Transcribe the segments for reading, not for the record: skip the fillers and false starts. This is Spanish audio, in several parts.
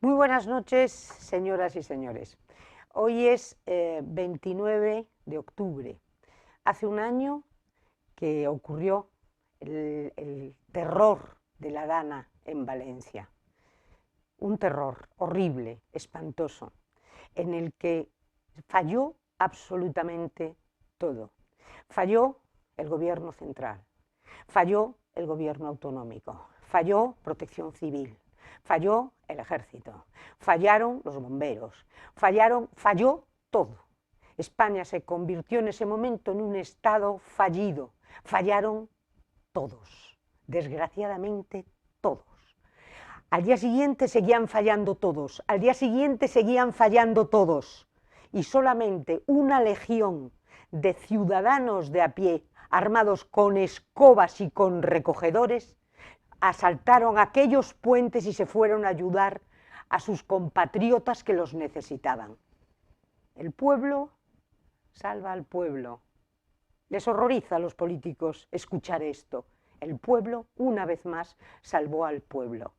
Muy buenas noches, señoras y señores. Hoy es 29 de octubre. Hace un año que ocurrió el terror de la Dana en Valencia. Un terror horrible, espantoso, en el que falló absolutamente todo. Falló el gobierno central, falló el gobierno autonómico, falló Protección Civil, falló el ejército, fallaron los bomberos, falló todo. España se convirtió en ese momento en un estado fallido. Fallaron todos, desgraciadamente todos. Al día siguiente seguían fallando todos, al día siguiente seguían fallando todos. Y solamente una legión de ciudadanos de a pie, armados con escobas y con recogedores, asaltaron aquellos puentes y se fueron a ayudar a sus compatriotas que los necesitaban. El pueblo salva al pueblo. Les horroriza a los políticos escuchar esto. El pueblo, una vez más, salvó al pueblo.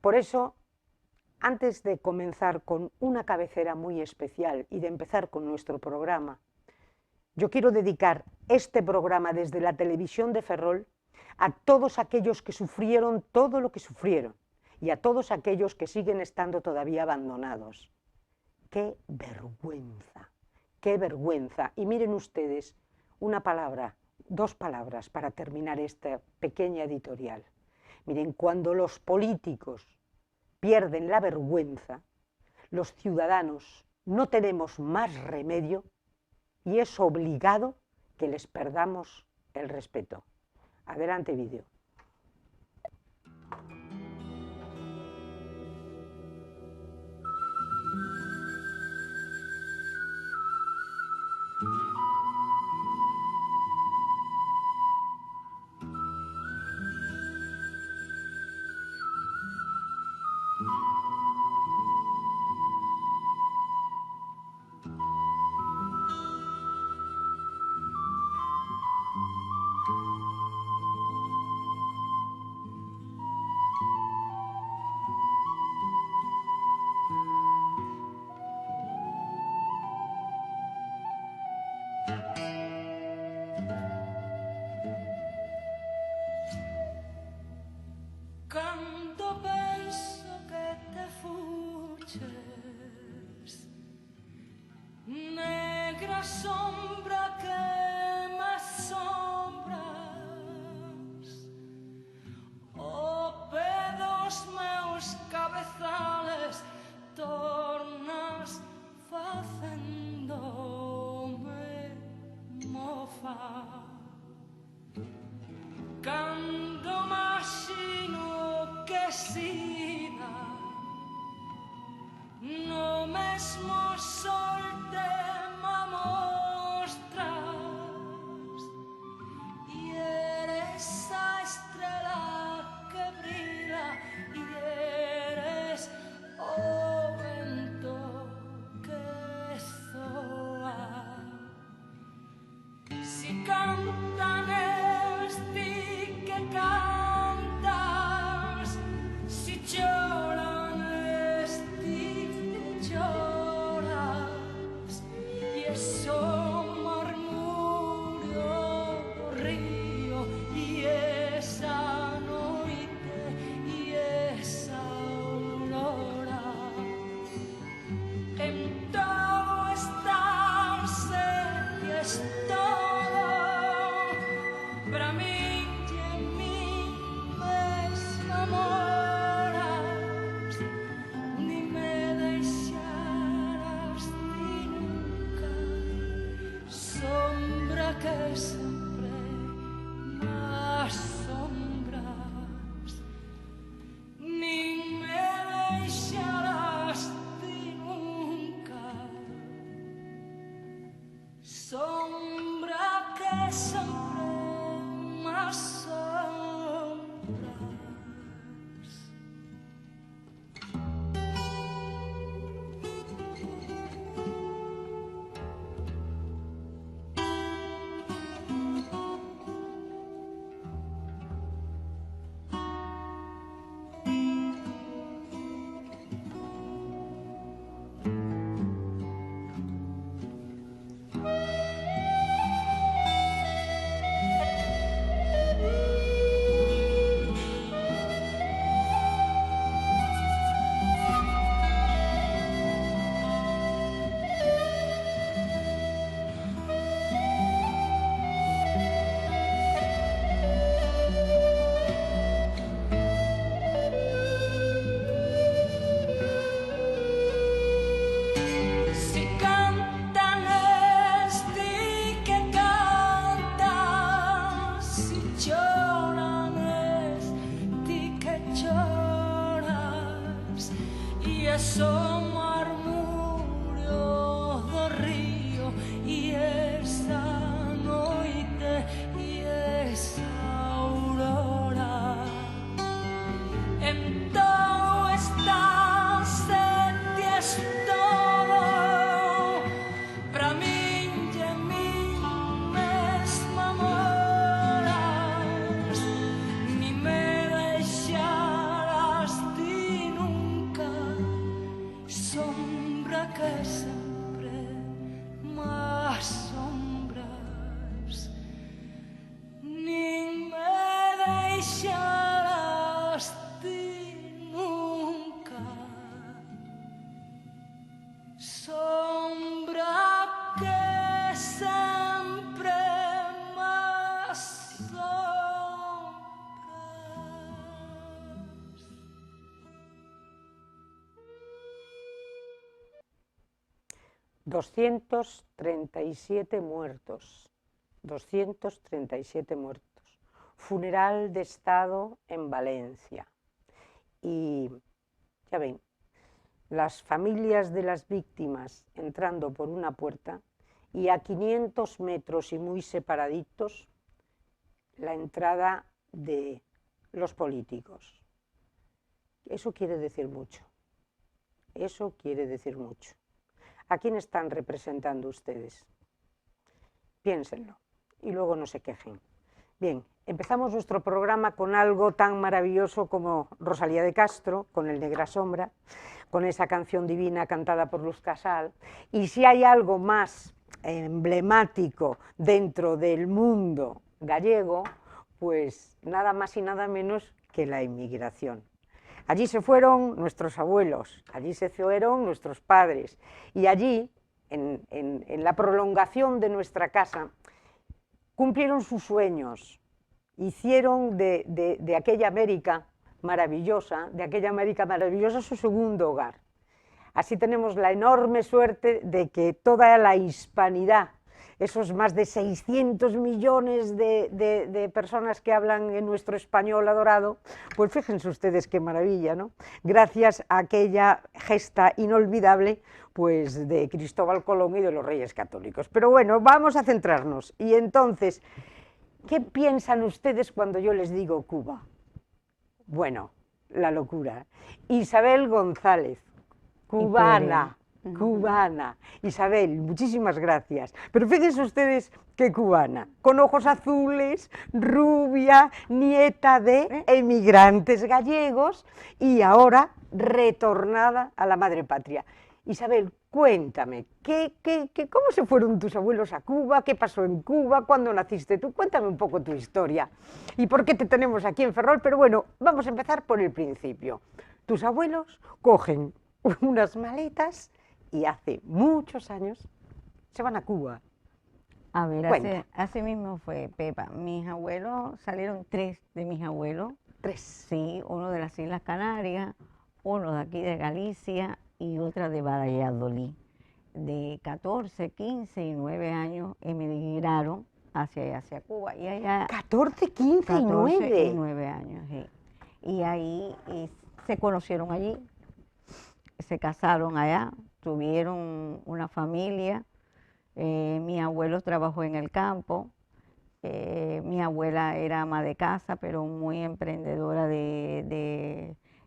Por eso, antes de comenzar con una cabecera muy especial y de empezar con nuestro programa, yo quiero dedicar este programa desde la televisión de Ferrol a todos aquellos que sufrieron todo lo que sufrieron y a todos aquellos que siguen estando todavía abandonados. ¡Qué vergüenza! ¡Qué vergüenza! Y miren ustedes, una palabra, dos palabras para terminar esta pequeña editorial. Miren, cuando los políticos pierden la vergüenza, los ciudadanos no tenemos más remedio y es obligado que les perdamos el respeto. Adelante, vídeo. Cando penso que te fuches, negra sombra que me asombras, o pedos meus cabezales tornas facendome mofa. Cando maxino que sida no mesmo sol te mostras e eres a estrela que brilla e eres o vento que soa. Si cantan cantas, si lloran esti que lloras, y eso murmurio do río, y esa noite, y esa aurora, en todo estarse y es todo, para mí. Que siempre más sombras, ni me deixarás ti nunca, sombra que siempre más sombras. 237 muertos, 237 muertos. Funeral de Estado en Valencia. Y ya ven, las familias de las víctimas entrando por una puerta y a 500 metros y muy separaditos la entrada de los políticos. Eso quiere decir mucho. Eso quiere decir mucho. ¿A quién están representando ustedes? Piénsenlo y luego no se quejen. Bien, empezamos nuestro programa con algo tan maravilloso como Rosalía de Castro, con El Negra Sombra, con esa canción divina cantada por Luz Casal. Y si hay algo más emblemático dentro del mundo gallego, pues nada más y nada menos que la inmigración. Allí se fueron nuestros abuelos, allí se fueron nuestros padres, y allí, en la prolongación de nuestra casa, cumplieron sus sueños, hicieron de aquella América maravillosa, su segundo hogar. Así tenemos la enorme suerte de que toda la hispanidad, esos más de 600 millones de personas que hablan en nuestro español adorado, pues fíjense ustedes qué maravilla, ¿no? Gracias a aquella gesta inolvidable, pues de Cristóbal Colón y de los Reyes Católicos. Pero bueno, vamos a centrarnos. Y entonces, ¿qué piensan ustedes cuando yo les digo Cuba? Bueno, la locura. Isabel González, cubana. Cubana. Isabel, muchísimas gracias. Pero fíjense ustedes qué cubana, con ojos azules, rubia, nieta de emigrantes gallegos y ahora retornada a la madre patria. Isabel, cuéntame, ¿cómo se fueron tus abuelos a Cuba? ¿Qué pasó en Cuba? ¿Cuándo naciste tú? Cuéntame un poco tu historia y por qué te tenemos aquí en Ferrol. Pero bueno, vamos a empezar por el principio. Tus abuelos cogen unas maletas y hace muchos años se van a Cuba. A ver, así mismo fue, Pepa. Mis abuelos, salieron 3 de mis abuelos. 3. Sí, uno de las Islas Canarias, uno de aquí de Galicia y otra de Valladolid. De 14, 15 y 9 años emigraron hacia Cuba. Y allá, 14, 15 y 9. Y 9 años, sí. Y ahí se conocieron allí, se casaron allá, tuvieron una familia. Mi abuelo trabajó en el campo, mi abuela era ama de casa, pero muy emprendedora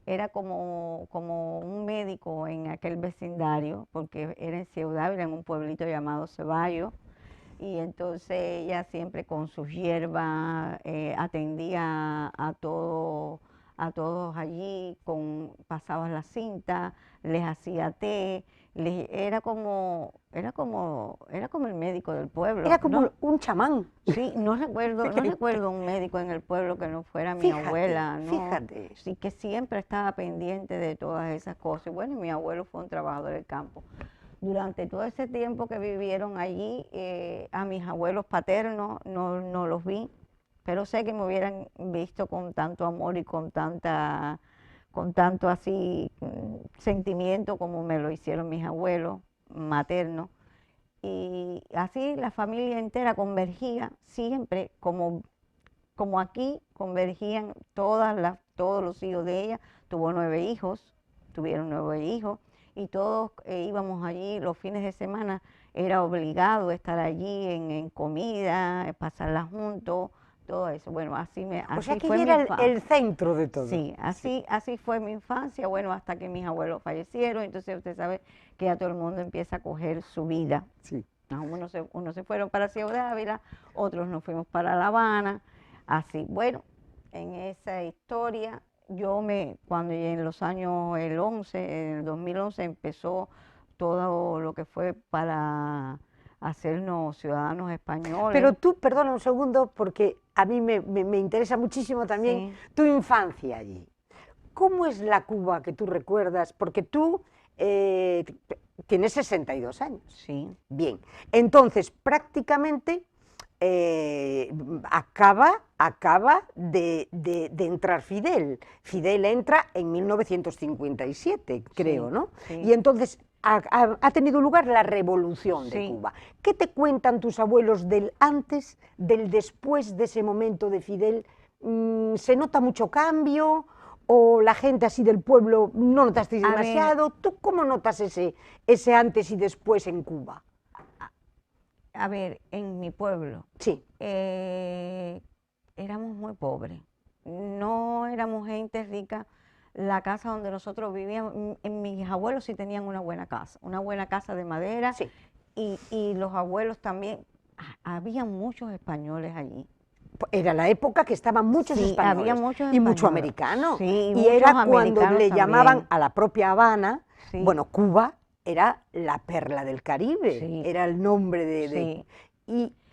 era como un médico en aquel vecindario, porque era en Ciudad Ávila, en un pueblito llamado Ceballos, y entonces ella siempre con sus hierbas atendía a todos allí, pasaba la cinta, les hacía té, era como el médico del pueblo. Era como ¿no? un chamán. Sí, no recuerdo un médico en el pueblo que no fuera mi abuela, ¿no? Fíjate. Sí, que siempre estaba pendiente de todas esas cosas. Y bueno, mi abuelo fue un trabajador del campo. Durante todo ese tiempo que vivieron allí, a mis abuelos paternos no los vi, pero sé que me hubieran visto con tanto amor y con tanto así sentimiento como me lo hicieron mis abuelos maternos. Y así la familia entera convergía siempre, como aquí convergían todos los hijos de ella. Tuvieron 9 hijos y todos íbamos allí los fines de semana. Era obligado estar allí en comida, pasarla juntos. Todo eso, bueno, así fue era el centro de todo. Sí, así fue mi infancia, bueno, hasta que mis abuelos fallecieron, entonces usted sabe que ya todo el mundo empieza a coger su vida. Sí. Unos se fueron para Ciudad Ávila, otros nos fuimos para La Habana, así. Bueno, en esa historia, cuando en los años en el 2011 empezó todo lo que fue para hacernos ciudadanos españoles. Pero tú, perdona un segundo, porque a mí me interesa muchísimo también tu infancia allí. ¿Cómo es la Cuba que tú recuerdas? Porque tú tienes 62 años. Sí. Bien, entonces prácticamente acaba de entrar Fidel. Fidel entra en 1957, creo, ¿no? Sí. Y entonces ha tenido lugar la revolución de Sí. Cuba. ¿Qué te cuentan tus abuelos del antes, del después de ese momento de Fidel? ¿Se nota mucho cambio? ¿O la gente así del pueblo no notasteis A ver. demasiado? ¿Tú cómo notas ese antes y después en Cuba? A ver, en mi pueblo Sí, éramos muy pobres, no éramos gente rica. La casa donde nosotros vivíamos, mis abuelos sí tenían una buena casa de madera, sí. y los abuelos también. Había muchos españoles allí. Era la época que estaban muchos Sí, españoles había muchos y mucho españoles. americano. Sí, y y muchos era cuando americanos le llamaban también. a la propia Habana, Sí. bueno, Cuba era la perla del Caribe, Sí. era el nombre Sí.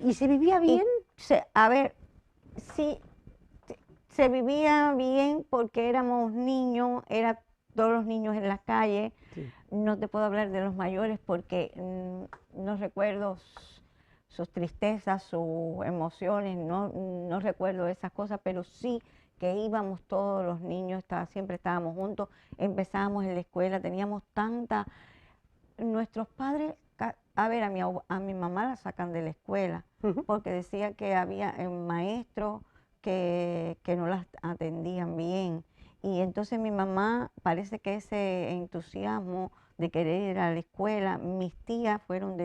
¿Y se vivía bien? A ver, sí, se vivía bien porque éramos niños, todos los niños en las calles. Sí. No te puedo hablar de los mayores porque no recuerdo sus tristezas, sus emociones, no recuerdo esas cosas, pero sí que íbamos todos los niños, siempre estábamos juntos, empezábamos en la escuela, teníamos nuestros padres, a ver, a mi mamá la sacan de la escuela Ujú. porque decía que había maestros que no las atendían bien. Y entonces mi mamá, parece que ese entusiasmo de querer ir a la escuela, mis tías fueron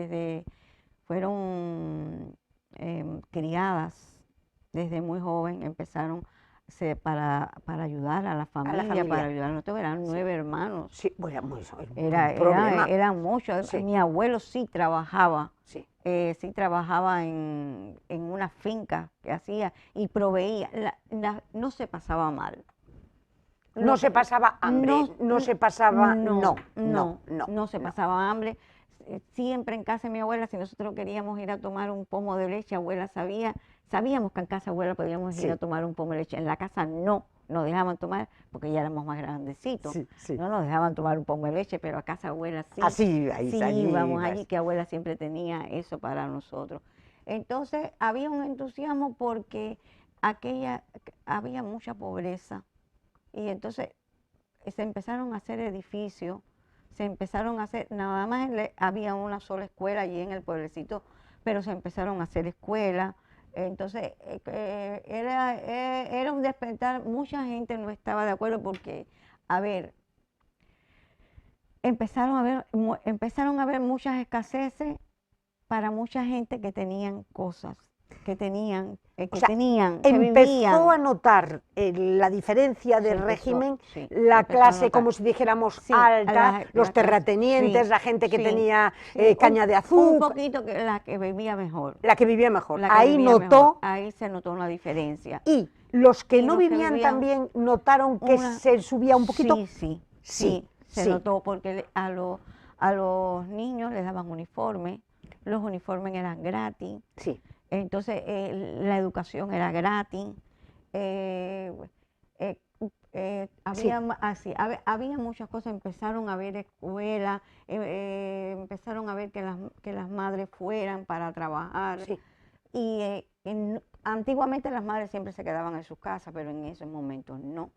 criadas desde muy joven, empezaron para ayudar a la familia, para ayudar a nosotros. Eran 9 hermanos. Sí, bueno, eso es un Era problema. eran muchos. Sí. Mi abuelo sí trabajaba. Sí. Sí trabajaba en una finca que hacía y proveía. No se pasaba mal. No se pasaba hambre, no se pasaba... No se pasaba hambre. Siempre en casa de mi abuela, si nosotros queríamos ir a tomar un pomo de leche, abuela sabíamos que en casa de abuela podíamos ir Sí. a tomar un pomo de leche. En la casa no nos dejaban tomar, porque ya éramos más grandecitos. Sí, sí. No nos dejaban tomar un pomo de leche, pero a casa de abuela sí. Así, ahí, Sí, allí íbamos ibas. allí, que abuela siempre tenía eso para nosotros. Entonces había un entusiasmo porque había mucha pobreza. Y entonces se empezaron a hacer edificios, se empezaron a hacer, nada más había una sola escuela allí en el pueblecito, pero se empezaron a hacer escuelas. Entonces era un despertar. Mucha gente no estaba de acuerdo porque, a ver, empezaron a haber muchas escaseces para mucha gente que tenían cosas, que Empezó vivían. a notar la diferencia de régimen, Se la empezó a clase, notar. como si dijéramos, Sí, alta, los la clase, terratenientes, sí, la gente que sí, tenía sí, caña de un azúcar, poquito que la que vivía mejor. la que vivía mejor. La que Ahí vivía notó, mejor. Ahí se notó una diferencia. y los que Y no los que vivían vivían también notaron que una- se subía un poquito. Sí, se sí. notó porque a los niños les daban uniformes, los uniformes eran gratis, Sí, entonces la educación era gratis. Había muchas cosas. Empezaron a haber escuelas, empezaron a ver que las madres fueran para trabajar. sí. Y antiguamente las madres siempre se quedaban en sus casas, pero en esos momentos no.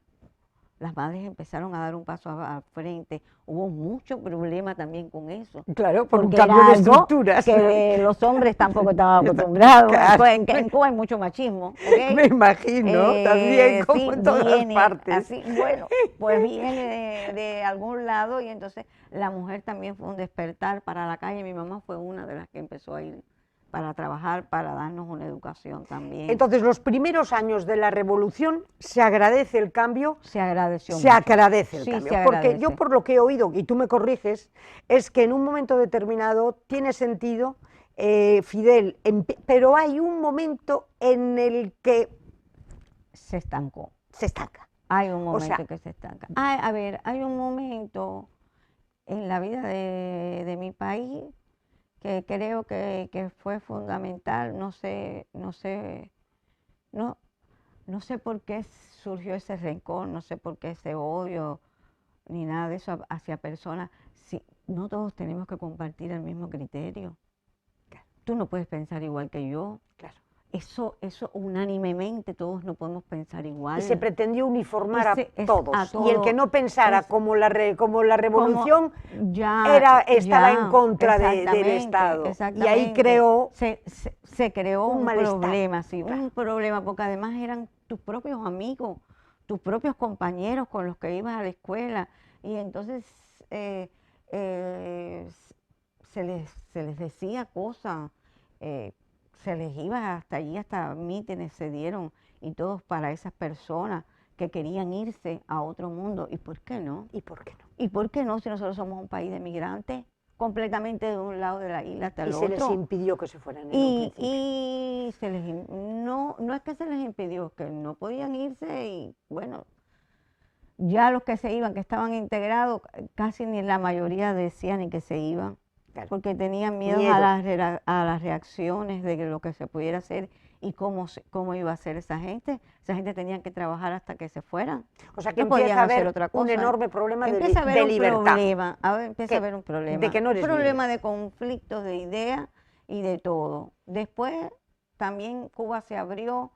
Las madres empezaron a dar un paso al frente. Hubo mucho problema también con eso. Claro, por un Porque cambio era de algo estructuras. que los hombres tampoco estaban acostumbrados. Claro. En Cuba hay mucho machismo. ¿Ok? Me imagino, también, como Sí, en todas viene partes. así. Bueno, pues viene de algún lado, y entonces la mujer también fue un despertar para la calle. Mi mamá fue una de las que empezó a ir para trabajar, para darnos una educación también. Entonces, los primeros años de la revolución se agradece el cambio. Se agradeció Se mucho. agradece el Sí, cambio. se Porque agradece. yo, por lo que he oído, y tú me corriges, es que en un momento determinado tiene sentido, Fidel, pero hay un momento en el que Se estancó. se estanca. Hay un momento sea, que se estanca. A ver, hay un momento en la vida de mi país que creo que fue fundamental. No sé por qué surgió ese rencor, no sé por qué ese odio, ni nada de eso hacia personas. Sí, no todos tenemos que compartir el mismo criterio. Tú no puedes pensar igual que yo. Claro. eso unánimemente todos no podemos pensar igual. Y se pretendió uniformar a A todos. Y el que todos. no pensara Es- como la revolución ya, estaba ya, en contra del exactamente, Estado. Y ahí exactamente. creó Se creó un un malestar. problema, sí, Claro. un problema, porque además eran tus propios amigos, tus propios compañeros con los que ibas a la escuela. Y entonces eh, eh, s- se les decía cosas, eh, se les iba hasta allí, hasta mítines se dieron y todos para esas personas que querían irse a otro mundo. ¿Y por qué no? ¿Y por qué no? ¿Y por qué no si nosotros somos un país de migrantes, completamente de un lado de la isla hasta Y el se les otro? impidió que se fueran en un principio. Y no, no es que se les impidió, que no podían irse y bueno, ya los que se iban, que estaban integrados, casi ni la mayoría decían ni que se iban, Claro. porque tenían miedo Miedo. a las reacciones de lo que se pudiera hacer y cómo iba a ser esa gente. Esa gente tenía que trabajar hasta que se fueran. O sea que No podían empieza a hacer haber otra un cosa. enorme problema Empieza a haber de un libertad. problema, empieza ¿Qué? a haber un problema. De que no eres Un problema libre. de conflictos, de ideas y de todo. Después también Cuba se abrió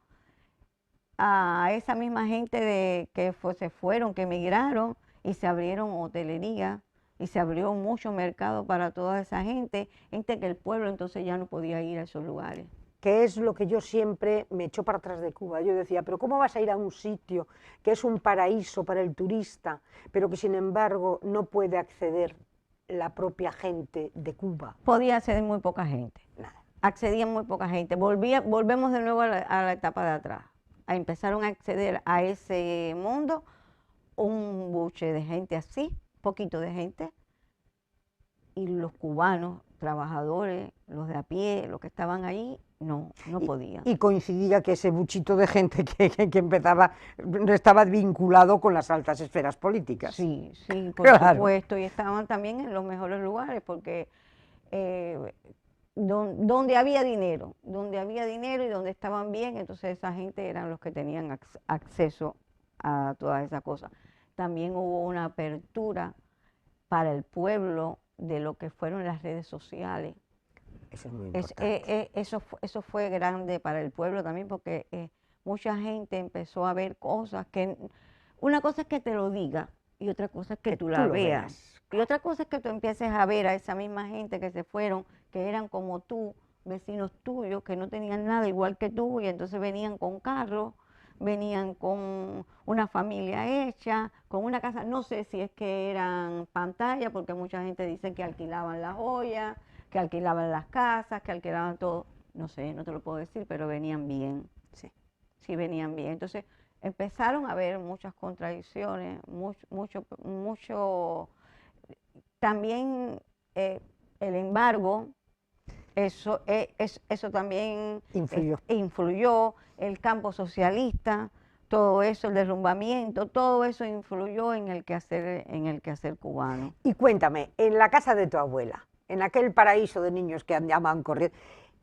a esa misma gente se fueron, que emigraron y se abrieron hotelería y se abrió mucho mercado para toda esa gente que el pueblo entonces ya no podía ir a esos lugares. Que es lo que yo siempre me echó para atrás de Cuba. Yo decía, pero ¿cómo vas a ir a un sitio que es un paraíso para el turista, pero que sin embargo no puede acceder la propia gente de Cuba? Podía acceder muy poca gente. Nada. Accedía muy poca gente. Volvemos de nuevo a la etapa de atrás. Empezaron a acceder a ese mundo un buche de gente así, poquito de gente, y los cubanos, trabajadores, los de a pie, los que estaban ahí, no podían. Y coincidía que ese buchito de gente que empezaba estaba vinculado con las altas esferas políticas. Sí, sí, por Claro. supuesto, y estaban también en los mejores lugares, porque donde había dinero y donde estaban bien, entonces esa gente eran los que tenían acceso a todas esas cosas. También hubo una apertura para el pueblo de lo que fueron las redes sociales. Eso es muy importante. Eso fue grande para el pueblo también, porque mucha gente empezó a ver cosas que, una cosa es que te lo diga y otra cosa es que tú la lo veas. Y otra cosa es que tú empieces a ver a esa misma gente que se fueron, que eran como tú, vecinos tuyos, que no tenían nada igual que tú, y entonces venían con carros, venían con una familia hecha, con una casa, no sé si es que eran pantallas, porque mucha gente dice que alquilaban las joyas, que alquilaban las casas, que alquilaban todo, no sé, no te lo puedo decir, pero venían bien, sí venían bien. Entonces empezaron a haber muchas contradicciones, mucho también el embargo, eso también influyó, el campo socialista, todo eso, el derrumbamiento, todo eso influyó en el quehacer cubano. Y cuéntame, en la casa de tu abuela, en aquel paraíso de niños que andaban corriendo,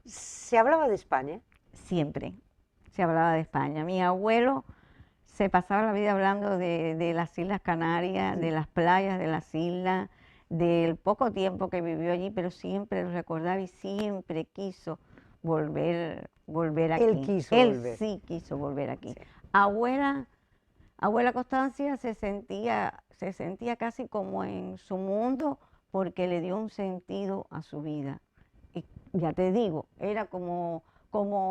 ¿se hablaba de España? Siempre se hablaba de España. Mi abuelo se pasaba la vida hablando de las Islas Canarias, de las playas de las islas, del poco tiempo que vivió allí, pero siempre lo recordaba y siempre quiso volver aquí. Él sí quiso volver aquí. Sí. Abuela Constancia se sentía casi como en su mundo, porque le dio un sentido a su vida. Y ya te digo, era como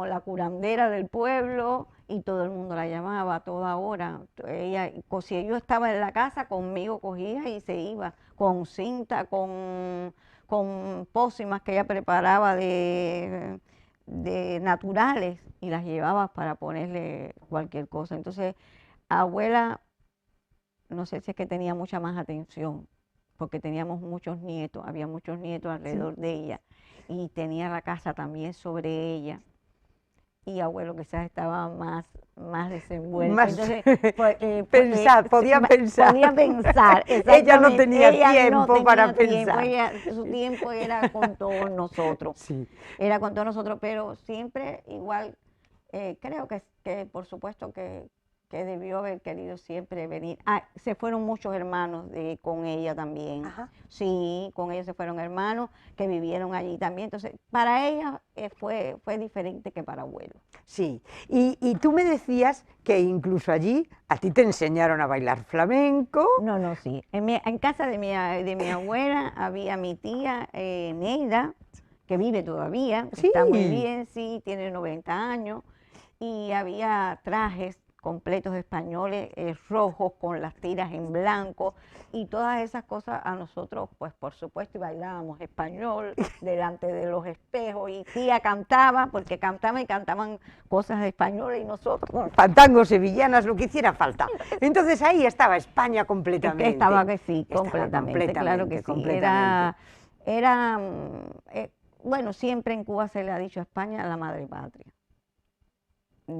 la curandera del pueblo, y todo el mundo la llamaba a toda hora. Ella, si yo estaba en la casa, conmigo cogía y se iba con cinta, con pócimas que ella preparaba de naturales, y las llevaba para ponerle cualquier cosa. Entonces, abuela, no sé si es que tenía mucha más atención, porque teníamos muchos nietos, había muchos nietos alrededor de ella, y tenía la casa también sobre ella. Y abuelo quizás estaba más desenvuelto. Entonces, podía pensar. Podía pensar, Ella no tenía tiempo para pensar. Su tiempo era con todos nosotros. Sí. Era con todos nosotros, pero siempre igual, creo que por supuesto que que debió haber querido siempre venir. Ah, se fueron muchos hermanos con ella también. Ajá. Sí, con ella se fueron hermanos que vivieron allí también. Entonces, para ella fue diferente que para abuelo. Sí, y tú me decías que incluso allí a ti te enseñaron a bailar flamenco. No, no, sí. En casa de mi abuela había mi tía Neida, que vive todavía, que está muy Sí. bien, sí, tiene 90 años, y había trajes completos españoles rojos con las tiras en blanco y todas esas cosas a nosotros, pues por supuesto, y bailábamos español delante de los espejos y tía cantaba, porque cantaba y cantaban cosas españoles y nosotros Fandangos, sevillanas, lo que hiciera falta. Entonces ahí estaba España es completamente. que estaba que sí, Estaba completamente, claro que sí. completamente. Bueno, siempre en Cuba se le ha dicho a España la madre patria.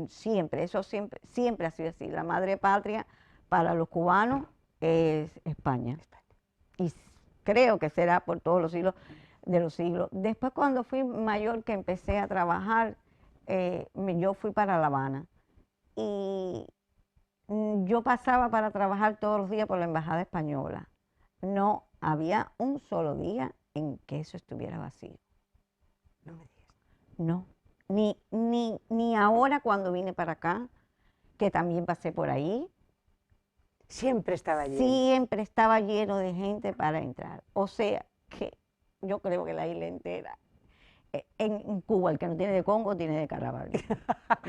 Siempre, eso siempre ha sido así. La madre patria para los cubanos es España. Y creo que será por todos los siglos de los siglos. Después, cuando fui mayor, que empecé a trabajar, yo fui para La Habana. Y yo pasaba para trabajar todos los días por la Embajada Española. No había un solo día en que eso estuviera vacío. No me digas. No, ni ahora cuando vine para acá, que también pasé por ahí, Siempre estaba allí. siempre estaba lleno de gente para entrar. O sea, que yo creo que la isla entera, en Cuba, el que no tiene de Congo, tiene de Caraballo.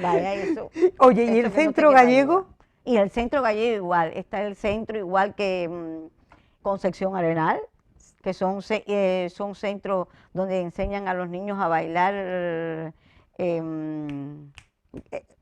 Vaya eso. Oye, ¿y eso el que no te centro quepa gallego? duda. Y el centro gallego igual, está el centro igual que Concepción Arenal, que son centros donde enseñan a los niños a bailar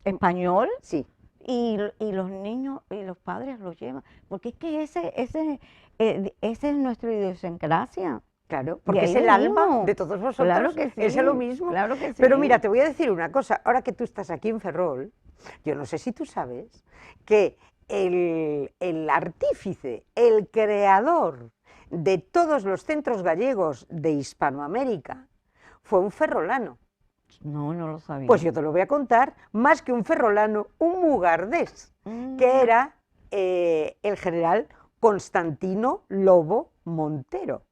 español Sí. y los niños y los padres los llevan, porque es que esa es nuestra idiosincrasia. Claro, porque ahí es el alma venimos. de todos vosotros. Claro que sí, Es lo mismo. claro que Pero sí. mira, te voy a decir una cosa. Ahora que tú estás aquí en Ferrol, yo no sé si tú sabes que el artífice, el creador de todos los centros gallegos de Hispanoamérica fue un ferrolano. No, no lo sabía. Pues yo te lo voy a contar, más que un ferrolano, un mugardés, que era el general Constantino Lobo Montero.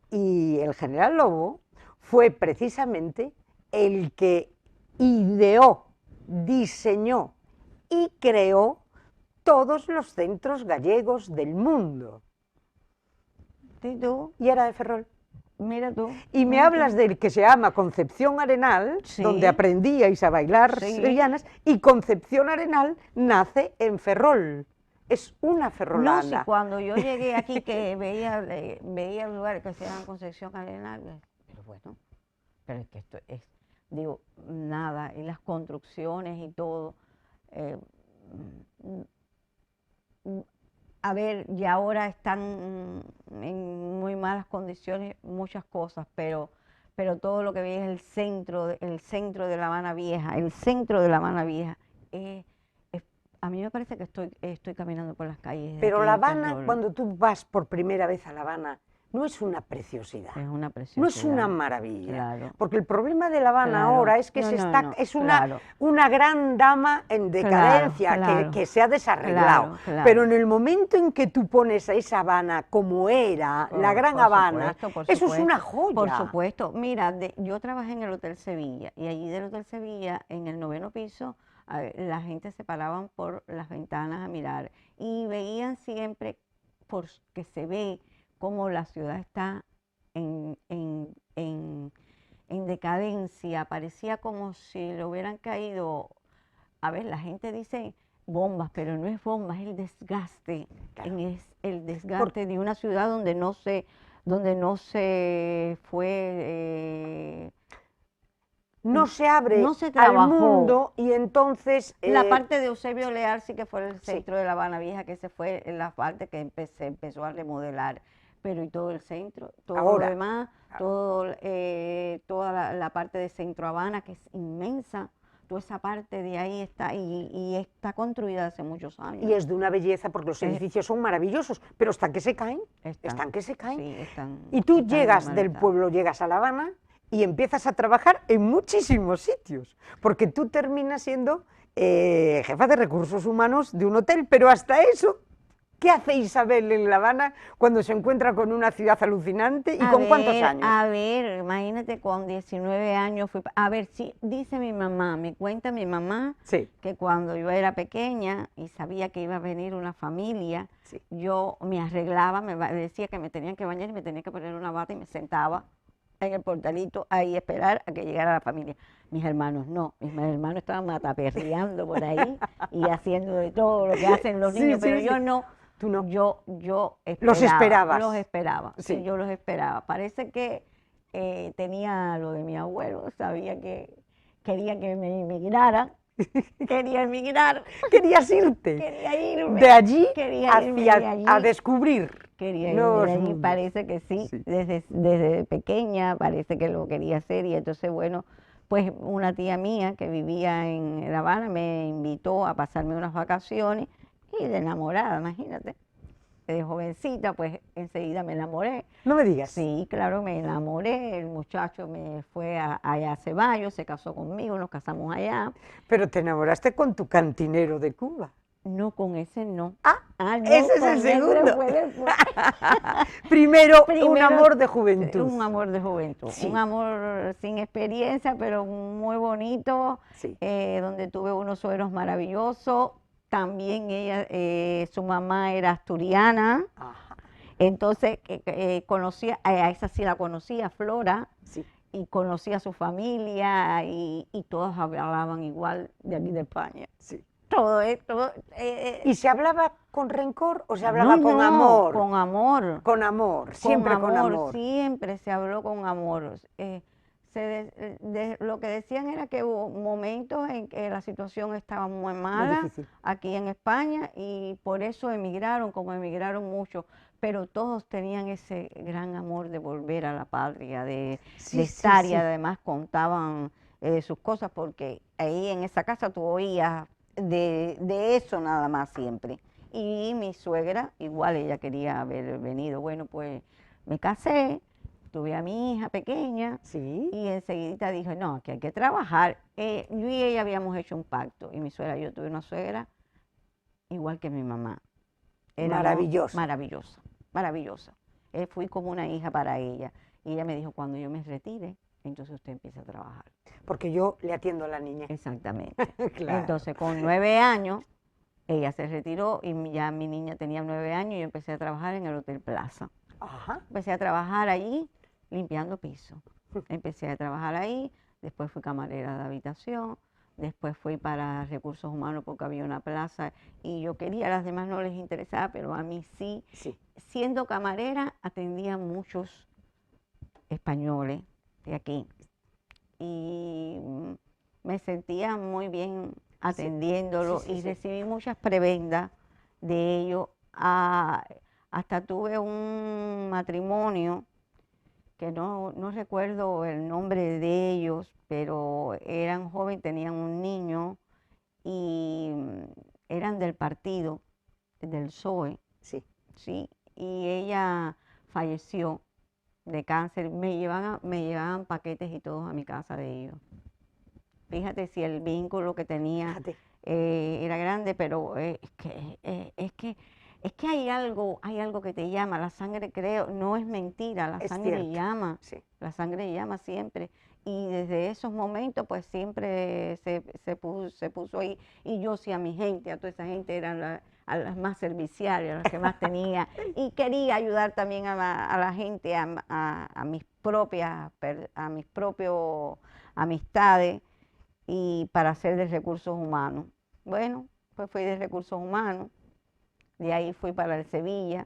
Y el general Lobo fue precisamente el que ideó, diseñó y creó todos los centros gallegos del mundo. ¿Y tú? Y era de Ferrol. Mira tú. Y me mira hablas tú. del que se llama Concepción Arenal, Sí. donde aprendíais a bailar Sí. sevillanas, y Concepción Arenal nace en Ferrol. Es una No, ferrolana. si cuando yo llegué aquí que veía lugares que se llaman Concepción Arenal, pero bueno, pero es que esto es, digo, nada, y las construcciones y todo. A ver, y ahora están en muy malas condiciones muchas cosas, pero todo lo que ve es el centro de La Habana Vieja, el centro de La Habana Vieja. A mí me parece que estoy caminando por las calles de Pero aquí La de Habana, Ferrol. cuando tú vas por primera vez a La Habana, no es una preciosidad. Es una No preciosidad. es una maravilla. Claro. Porque el problema de La Habana Claro. ahora es que No, se no, está, no, es claro. una gran dama en decadencia, claro. que se ha desarreglado. Claro, claro. Pero en el momento en que tú pones a esa Habana como era, la Gran Por Habana, supuesto, por eso es supuesto, una joya. Por supuesto. Mira, yo trabajé en el Hotel Sevilla y allí del Hotel Sevilla, en el 9º piso, la gente se paraban por las ventanas a mirar y veían siempre, porque se ve cómo la ciudad está en decadencia, parecía como si le hubieran caído, a ver, la gente dice bombas, pero no es bombas, es el desgaste, Claro. es el desgaste de una ciudad donde no se fue... No se abre no se al trabajó. mundo y entonces... La parte de Eusebio Leal sí que fue el sí. centro de La Habana Vieja, que ese fue la parte que se empezó a remodelar. Pero y todo el centro, todo Ahora, lo demás, toda la parte de Centro Habana, que es inmensa, toda esa parte de ahí está y está construida hace muchos años. Y es de una belleza porque los edificios son maravillosos, pero hasta que se caen, están que se caen. Sí, Y tú están en llegas mal del estado. pueblo, llegas a La Habana y empiezas a trabajar en muchísimos sitios, porque tú terminas siendo jefa de recursos humanos de un hotel, pero hasta eso, ¿qué hace Isabel en La Habana cuando se encuentra con una ciudad alucinante y con cuántos años? A ver, imagínate, con 19 años fui, a ver, sí, dice mi mamá, me cuenta mi mamá, Sí, que cuando yo era pequeña y sabía que iba a venir una familia, sí. yo me arreglaba, decía que me tenían que bañar y me tenía que poner una bata y me sentaba en el portalito ahí a esperar a que llegara la familia. Mis hermanos no, mis hermanos estaban mataperreando por ahí y haciendo de todo lo que hacen los Sí, niños, sí, pero sí. yo no. Tú no. Yo Los esperabas. los esperaba, Sí. sí, yo los esperaba. Parece que tenía lo de mi abuelo, sabía que quería que me emigrara, quería emigrar, Querías irte quería irme, de allí quería irme hacia de allí, a descubrir quería irme nuevos de allí, mundos. parece que sí, Sí. desde pequeña parece que lo quería hacer y entonces bueno, pues una tía mía que vivía en La Habana me invitó a pasarme unas vacaciones y de enamorada, imagínate. De jovencita, pues enseguida me enamoré. No me digas. Sí, claro, me enamoré. El muchacho me fue allá a Ceballos, se casó conmigo, nos casamos allá. Pero te enamoraste con tu cantinero de Cuba. No, con ese no. Ah, Ah, no, ese es con el ese segundo. fue después. Primero, un Primero, amor de juventud. Un amor de juventud. Sí. Un amor sin experiencia, pero muy bonito, Sí. donde tuve unos suegros maravillosos. También ella, su mamá era asturiana. Ajá, Entonces conocía, a esa sí la conocía, Flora, sí. y conocía a su familia y todos hablaban igual de aquí de España. Sí. Todo esto. ¿Y se hablaba con rencor o se hablaba no, con no, amor? Con amor. Con amor, siempre con amor. Siempre se habló con amor. Lo que decían era que hubo momentos en que la situación estaba muy mala difícil. aquí en España y por eso emigraron, como emigraron muchos, pero todos tenían ese gran amor de volver a la patria, de estar y además contaban sus cosas porque ahí en esa casa tú oías de eso nada más siempre. Y mi suegra, igual ella quería haber venido. Bueno, pues me casé, tuve a mi hija pequeña Sí. y enseguida dije, no, que hay que trabajar. Yo y ella habíamos hecho un pacto y mi suegra, yo tuve una suegra igual que mi mamá. Maravillosa. Maravillosa, maravillosa. Fui como una hija para ella. Y ella me dijo, cuando yo me retire, entonces usted empieza a trabajar. Porque yo le atiendo a la niña. Exactamente. Claro. Entonces, con 9 años, ella se retiró y ya mi niña tenía 9 años y yo empecé a trabajar en el Hotel Plaza. Ajá. Empecé a trabajar allí limpiando piso. Empecé a trabajar ahí, después fui camarera de habitación, después fui para recursos humanos porque había una plaza y yo quería, a las demás no les interesaba, pero a mí sí. Sí. Siendo camarera atendía a muchos españoles de aquí y me sentía muy bien atendiéndolos y recibí muchas prebendas de ellos. Hasta tuve un matrimonio que no recuerdo el nombre de ellos, pero eran jóvenes, tenían un niño y eran del partido, del PSOE, Sí. ¿sí? Y ella falleció de cáncer. Me llevaban paquetes y todo a mi casa de ellos. Fíjate si el vínculo que tenía Fíjate. era grande, pero es que hay algo que te llama, la sangre creo, no es mentira, la Es sangre cierto, llama, sí. la sangre llama siempre. Y desde esos momentos pues siempre se puso ahí. Y yo sí a mi gente, a toda esa gente eran a las más serviciales, a las que más tenía. Y quería ayudar también a la gente, a mis propias amistades y para hacer de recursos humanos. Bueno, pues fui de recursos humanos. De ahí fui para el Sevilla,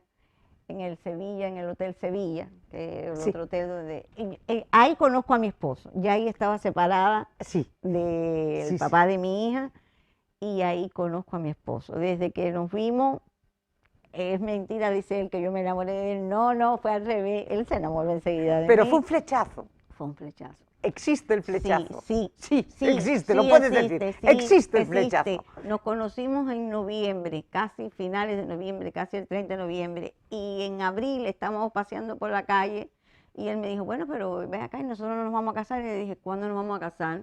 en el Hotel Sevilla, que es el otro hotel donde... ahí conozco a mi esposo, ya ahí estaba separada Sí. del papá de mi hija, y ahí conozco a mi esposo. Desde que nos vimos, es mentira, dice él, que yo me enamoré de él. No, fue al revés, él se enamoró enseguida de Pero mí. fue un flechazo. Fue un flechazo. Existe el flechazo. Sí, existe, sí, lo puedes existe, decir. sí, existe el existe. flechazo. Nos conocimos en noviembre, casi finales de noviembre, casi el 30 de noviembre. Y en abril estábamos paseando por la calle Y él me dijo, bueno, pero ven acá y nosotros no nos vamos a casar. Y le dije, ¿cuándo nos vamos a casar?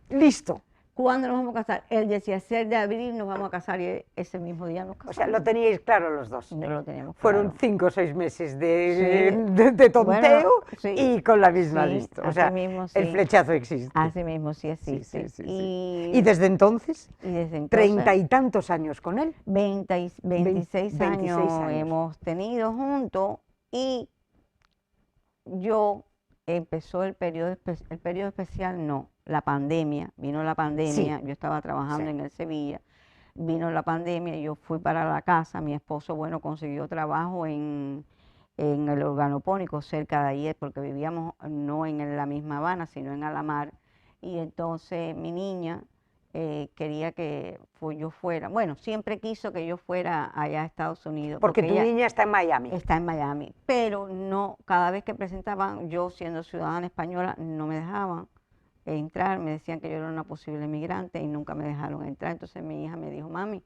Listo. ¿Cuándo nos vamos a casar? Él decía, 6 de abril nos vamos a casar y ese mismo día nos O casamos. sea, lo teníais claro los dos. No lo teníamos Fueron claro. 5 o 6 meses Sí. de tonteo Bueno, sí, y con la misma sí, listo. O así sea, mismo, el sí. flechazo existe. Así mismo sí Sí, existe. sí, sí, sí. Y desde entonces, y desde entonces, 30 y tantos años con él. 26 26 años años. hemos tenido juntos y yo empezó el periodo especial, no, la pandemia, vino la pandemia, yo estaba trabajando sí. en el Sevilla, vino la pandemia, yo fui para la casa, mi esposo, bueno, consiguió trabajo en el organopónico cerca de ayer, porque vivíamos no en la misma Habana, sino en Alamar, y entonces mi niña quería que yo fuera, bueno, siempre quiso que yo fuera allá a Estados Unidos. Porque tu ella niña está en Miami. está en Miami, pero no, cada vez que presentaban, yo siendo ciudadana española, no me dejaban entrar, me decían que yo era una posible inmigrante y nunca me dejaron entrar. Entonces mi hija me dijo, mami,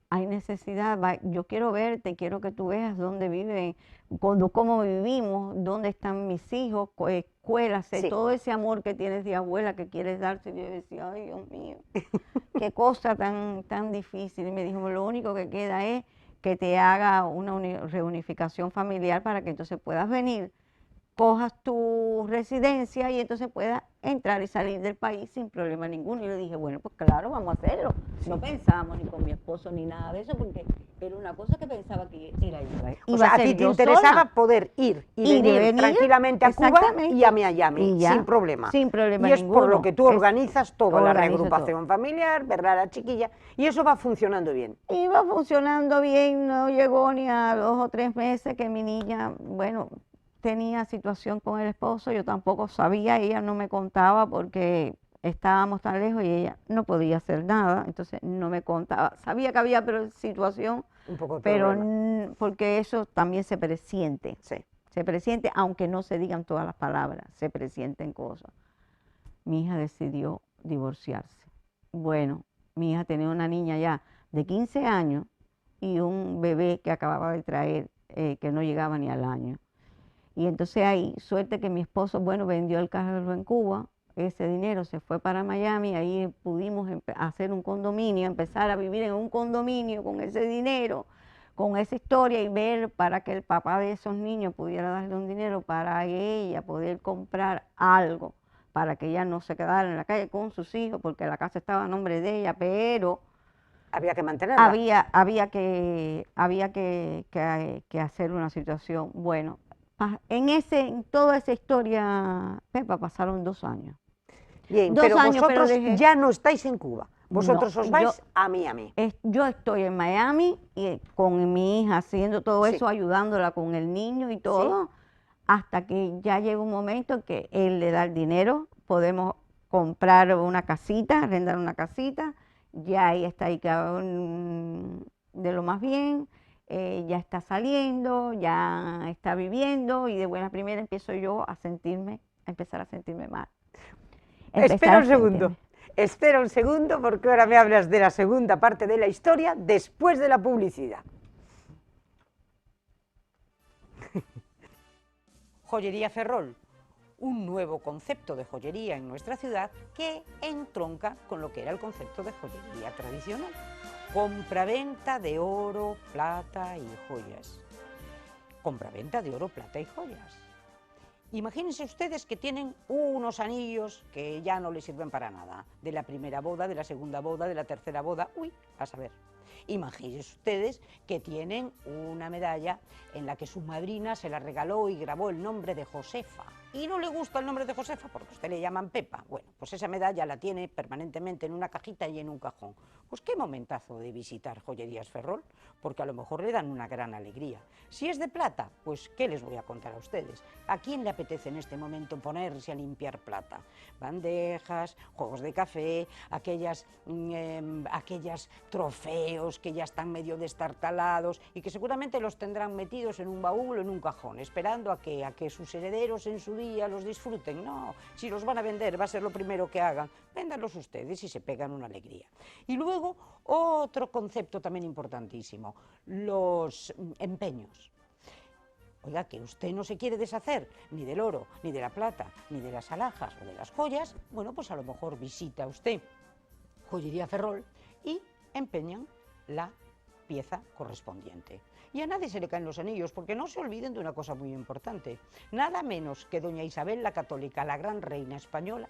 hay necesidad, yo quiero verte, quiero que tú veas dónde viven, cómo vivimos, dónde están mis hijos, escuelas, Sí. todo ese amor que tienes de abuela que quieres darse. Yo decía, ay Dios mío, qué cosa tan difícil. Y me dijo, lo único que queda es que te haga una reunificación familiar para que entonces puedas venir, cojas tu residencia y entonces puedas entrar y salir del país sin problema ninguno. Y le dije, bueno, pues claro, vamos a hacerlo. No pensábamos ni con mi esposo ni nada de eso, porque era una cosa que pensaba que era iba O sea, a ti te interesaba poder ir y venir tranquilamente a Cuba y a Miami, sin problema. Sin problema y es ninguno. por lo que tú organizas toda la organizo reagrupación familiar, ver a la chiquilla, y eso va funcionando bien. Iba funcionando bien, no llegó ni a 2 o 3 meses que mi niña, bueno, tenía situación con el esposo, yo tampoco sabía, ella no me contaba porque estábamos tan lejos y ella no podía hacer nada, entonces no me contaba. Sabía que había situación, Un poco de pero problema. porque eso también se presiente. Sí. Se presiente, aunque no se digan todas las palabras, se presienten cosas. Mi hija decidió divorciarse. Bueno, mi hija tenía una niña ya de 15 años y un bebé que acababa de traer, que no llegaba ni al año. Y entonces ahí, suerte que mi esposo, bueno, vendió el carro en Cuba, ese dinero se fue para Miami, ahí pudimos hacer un condominio, empezar a vivir en un condominio con ese dinero, con esa historia y ver para que el papá de esos niños pudiera darle un dinero para ella poder comprar algo, para que ella no se quedara en la calle con sus hijos, porque la casa estaba a nombre de ella, pero había que mantenerla. Había que hacer una situación, bueno. En toda esa historia, Pepa, pasaron 2 años. Bien, 2 pero años, vosotros pero ya no estáis en Cuba. Vosotros No, os vais a Miami. Yo estoy en Miami y con mi hija haciendo todo Sí. eso, ayudándola con el niño y todo, hasta que ya llega un momento en que él le da el dinero, podemos comprar una casita, arrendar una casita, ya ella está ahí de lo más bien. Ya está saliendo, ya está viviendo y de buena primera empiezo yo a empezar a sentirme mal. Espera un segundo, porque ahora me hablas de la segunda parte de la historia después de la publicidad. Joyería Ferrol, un nuevo concepto de joyería en nuestra ciudad que entronca con lo que era el concepto de joyería tradicional. Compraventa de oro, plata y joyas. Compraventa de oro, plata y joyas. Imagínense ustedes que tienen unos anillos que ya no les sirven para nada. De la primera boda, de la segunda boda, de la tercera boda, uy, a saber. Imagínense ustedes que tienen una medalla en la que su madrina se la regaló y grabó el nombre de Josefa. Y no le gusta el nombre de Josefa porque a usted le llaman Pepa. Bueno, pues esa medalla la tiene permanentemente en una cajita y en un cajón. Pues qué momentazo de visitar Joyerías Ferrol, porque a lo mejor le dan una gran alegría. Si es de plata, pues ¿qué les voy a contar a ustedes? ¿A quién le apetece en este momento ponerse a limpiar plata? Bandejas, juegos de café, aquellos trofeos que ya están medio destartalados y que seguramente los tendrán metidos en un baúl o en un cajón, esperando a que sus herederos en su día los disfruten. No, si los van a vender va a ser lo primero que hagan. Véndanlos ustedes y se pegan una alegría. Y luego otro concepto también importantísimo, los empeños. oiga, que usted no se quiere deshacer ni del oro, ni de la plata, ni de las alhajas o de las joyas, bueno, pues a lo mejor visita usted Joyería Ferrol y empeñan la pieza correspondiente. Y a nadie se le caen los anillos, porque no se olviden de una cosa muy importante. Nada menos que doña Isabel la Católica, la gran reina española,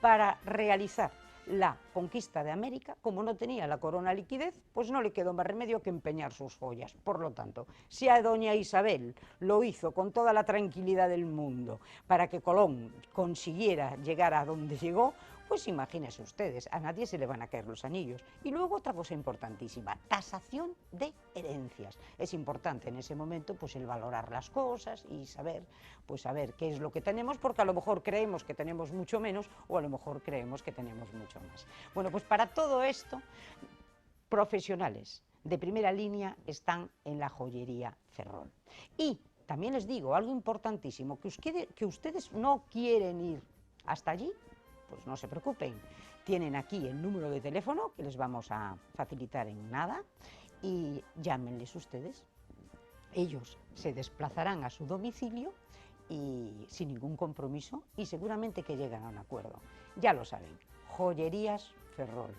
para realizar la conquista de América, como no tenía la corona liquidez, pues no le quedó más remedio que empeñar sus joyas. Por lo tanto, si a doña Isabel lo hizo con toda la tranquilidad del mundo para que Colón consiguiera llegar a donde llegó, pues imagínense ustedes, a nadie se le van a caer los anillos. Y luego otra cosa importantísima, tasación de herencias. Es importante en ese momento pues el valorar las cosas y saber, pues saber qué es lo que tenemos, porque a lo mejor creemos que tenemos mucho menos o a lo mejor creemos que tenemos mucho más. Bueno, pues para todo esto, profesionales de primera línea están en la Joyería Ferrol. Y también les digo algo importantísimo, que ustedes no quieren ir hasta allí, pues no se preocupen, tienen aquí el número de teléfono que les vamos a facilitar en nada y llámenles ustedes. Ellos se desplazarán a su domicilio y sin ningún compromiso y seguramente que llegan a un acuerdo. Ya lo saben, Joyerías Ferrol.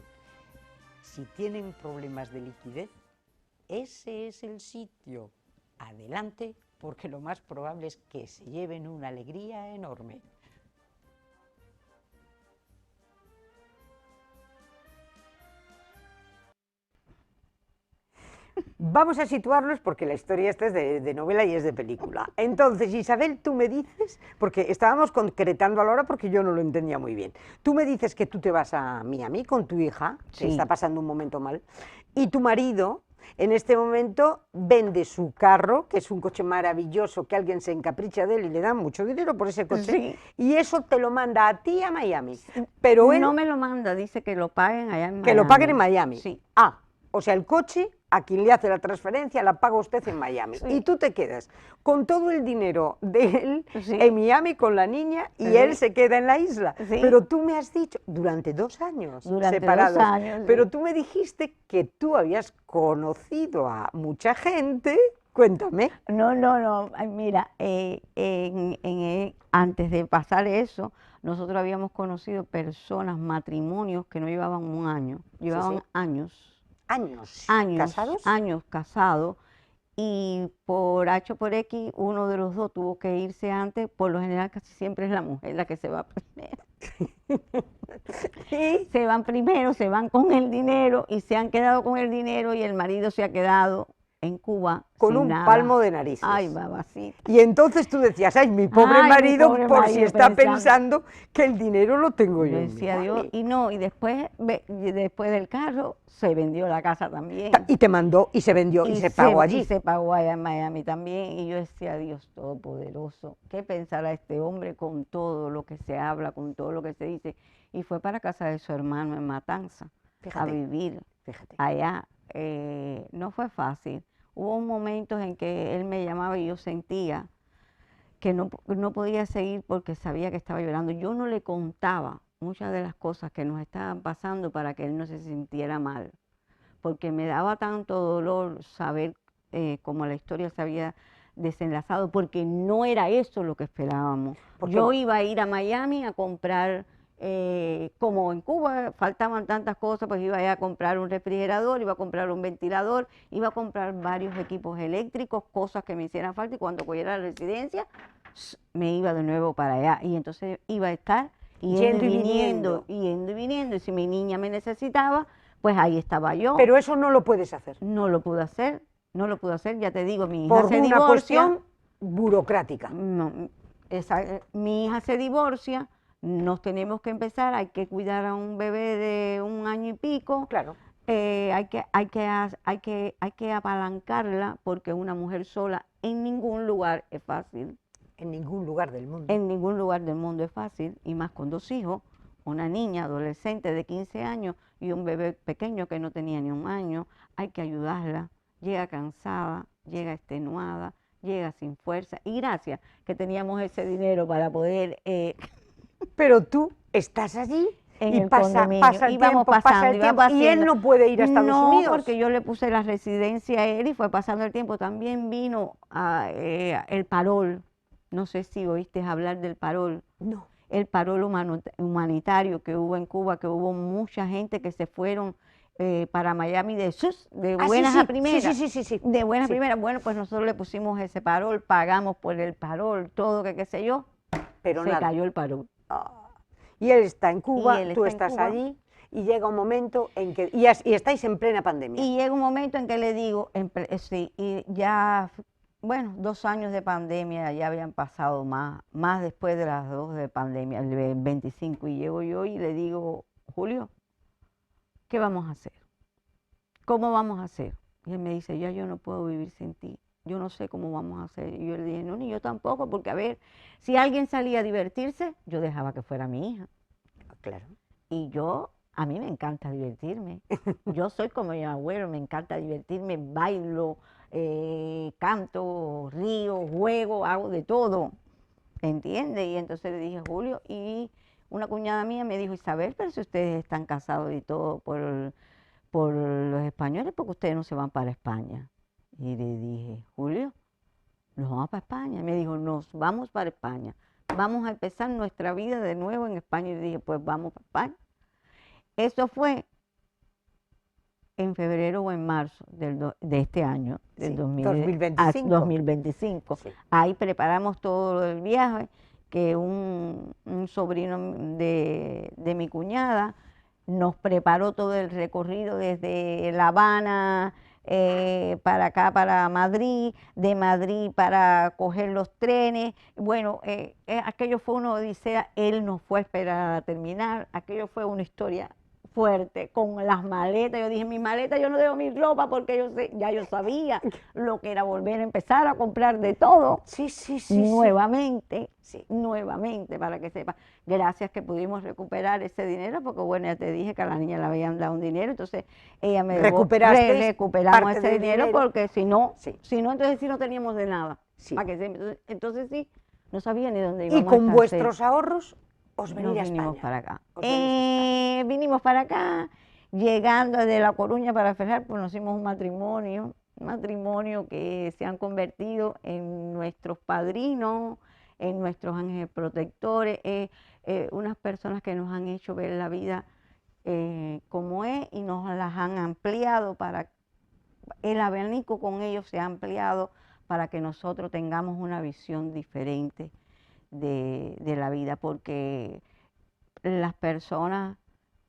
Si tienen problemas de liquidez, ese es el sitio. Adelante, porque lo más probable es que se lleven una alegría enorme. Vamos a situarlos porque la historia esta es de novela y es de película. Entonces, Isabel, tú me dices, porque estábamos concretando a la hora porque yo no lo entendía muy bien. Tú me dices que tú te vas a Miami con tu hija, que está pasando un momento mal, y tu marido en este momento vende su carro, que es un coche maravilloso, que alguien se encapricha de él y le da mucho dinero por ese coche, y eso te lo manda a ti a Miami. Pero él no me lo manda, dice que lo paguen allá en Miami. Que lo paguen en Miami. Sí. Ah, o sea, el coche, a quien le hace la transferencia, la paga usted en Miami. Sí. Y tú te quedas con todo el dinero de él en Miami con la niña y él se queda en la isla. Sí. Pero tú me has dicho, durante 2 años separados, 2 años, pero tú me dijiste que tú habías conocido a mucha gente. Cuéntame. No, mira, antes de pasar eso, nosotros habíamos conocido personas, matrimonios que no llevaban un año, llevaban años. ¿Años casados? Años casados, y por H o por X, uno de los dos tuvo que irse antes. Por lo general casi siempre es la mujer la que se va primero. Se van primero, se van con el dinero y se han quedado con el dinero y el marido se ha quedado en Cuba con un nada. Palmo de narices. Ay, babacita. Y entonces tú decías, ay, mi pobre marido, mi pobre por marido, si está pensando que el dinero lo tengo yo. Decía Dios, y no, y después del carro se vendió la casa también. Y te mandó, y se vendió, y se pagó allí. Y se pagó allá en Miami también. Y yo decía, Dios Todopoderoso, ¿qué pensará este hombre con todo lo que se habla, con todo lo que se dice? Y fue para casa de su hermano en Matanza, a vivir allá. No fue fácil. Hubo momentos en que él me llamaba y yo sentía que no podía seguir porque sabía que estaba llorando. Yo no le contaba muchas de las cosas que nos estaban pasando para que él no se sintiera mal, porque me daba tanto dolor saber cómo la historia se había desenlazado, porque no era eso lo que esperábamos. Yo iba a ir a Miami a comprar, como en Cuba faltaban tantas cosas, pues iba a ir a comprar un refrigerador, iba a comprar un ventilador, iba a comprar varios equipos eléctricos, cosas que me hicieran falta, y cuando cogiera la residencia me iba de nuevo para allá, y entonces iba a estar yendo y viniendo, y si mi niña me necesitaba, pues ahí estaba yo. Pero eso no lo puedes hacer. No lo pude hacer, ya te digo, mi hija se divorcia. Por una cuestión burocrática. No, mi hija se divorcia, nos tenemos que empezar, hay que cuidar a un bebé de 1 año y pico. Claro. Hay que apalancarla, porque una mujer sola en ningún lugar es fácil. En ningún lugar del mundo. En ningún lugar del mundo es fácil, y más con 2 hijos, una niña adolescente de 15 años y un bebé pequeño que no tenía ni 1 año. Hay que ayudarla, llega cansada, llega extenuada, llega sin fuerza, y gracias que teníamos ese dinero para poder... Pero tú estás allí en y el pasa condominio. el Íbamos tiempo, pasa pasando, el iba tiempo, y él pasando. no puede ir a Estados No, Unidos. porque yo le puse la residencia a él y fue pasando el tiempo. También vino el parol. No sé si oíste hablar del parol. No. El parol humanitario que hubo en Cuba, que hubo mucha gente que se fueron para Miami de Ah, buenas sí, a sí, primeras. sí. De buenas a Sí. primeras. Bueno, pues nosotros le pusimos ese parol, pagamos por el parol, todo que qué sé yo. Pero Se nada. cayó el parol. Ah. Y él está en Cuba, él tú está en estás Cuba. allí, y llega un momento en que... Y estáis en plena pandemia. Y llega un momento en que le digo, sí, y ya, bueno, 2 años de pandemia, ya habían pasado más después de las 2 de pandemia, el 25, y llego yo y le digo, Julio, ¿qué vamos a hacer? ¿Cómo vamos a hacer? Y él me dice, ya yo no puedo vivir sin ti, yo no sé cómo vamos a hacer. Y yo le dije, no, ni yo tampoco, porque a ver, si alguien salía a divertirse, yo dejaba que fuera mi hija. Claro. Y a mí me encanta divertirme. Yo soy como mi abuelo, me encanta divertirme, bailo, canto, río, juego, hago de todo, ¿entiendes? Y entonces le dije, Julio, y una cuñada mía me dijo, Isabel, pero si ustedes están casados y todo por los españoles, ¿porque ustedes no se van para España? Y le dije, Julio, nos vamos para España. Y me dijo, nos vamos para España. Vamos a empezar nuestra vida de nuevo en España. Y le dije, pues vamos para España. Eso fue en febrero o en marzo de este año, del Sí, 2025. 2025. Sí. Ahí preparamos todo el viaje, que un sobrino de mi cuñada nos preparó todo el recorrido desde La Habana para acá, para Madrid, de Madrid para coger los trenes. Bueno, aquello fue una odisea, él nos fue a esperar a terminar, aquello fue una historia fuerte, con las maletas. Yo dije, mi maleta yo no dejo mi ropa porque yo sabía lo que era volver a empezar a comprar de todo. Sí. Nuevamente, Sí. nuevamente, para que sepa. Gracias que pudimos recuperar ese dinero, porque bueno, ya te dije que a la niña le habían dado un dinero, entonces ella me Recuperasteis recuperamos parte ese del dinero, dinero. porque si no, Sí. entonces sí no teníamos de nada. Sí. Para que entonces sí, no sabía ni dónde Y íbamos a con estar vuestros ahorros os nos venís a vinimos España. para acá. Os venís a España. Vinimos para acá, llegando de La Coruña para Ferrar, conocimos un matrimonio que se han convertido en nuestros padrinos, en nuestros ángeles protectores, unas personas que nos han hecho ver la vida como es y nos las han ampliado el abanico con ellos se ha ampliado para que nosotros tengamos una visión diferente de la vida, porque las personas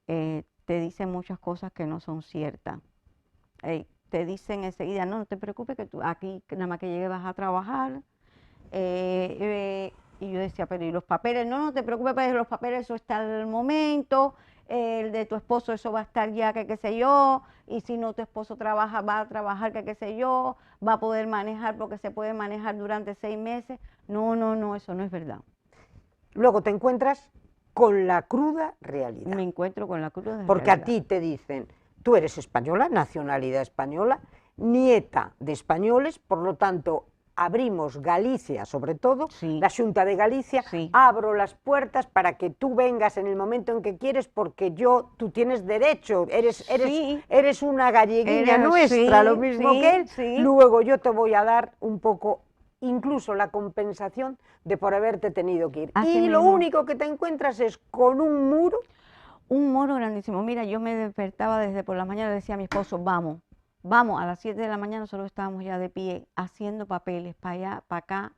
te dicen muchas cosas que no son ciertas. Te dicen enseguida, no te preocupes que tú aquí nada más que llegues vas a trabajar. Y yo decía, pero ¿y los papeles? No te preocupes, pero los papeles eso está al momento, el de tu esposo eso va a estar ya que qué sé yo, y si no tu esposo va a trabajar que qué sé yo, va a poder manejar porque se puede manejar durante 6 meses. No, eso no es verdad. Luego te encuentras con la cruda realidad. Me encuentro con la cruda realidad. Porque a ti te dicen, tú eres española, nacionalidad española, nieta de españoles, por lo tanto abrimos Galicia, sobre todo, Sí. la Xunta de Galicia, Sí. abro las puertas para que tú vengas en el momento en que quieres, porque tú tienes derecho, eres una galleguilla nuestra, sí, lo mismo sí, que él, sí. luego yo te voy a dar un poco, incluso la compensación de por haberte tenido que ir. Así y lo mismo. único que te encuentras es con un muro. Un muro grandísimo. Mira, yo me despertaba desde por la mañana, le decía a mi esposo, vamos, a las 7 de la mañana nosotros estábamos ya de pie haciendo papeles para allá, para acá.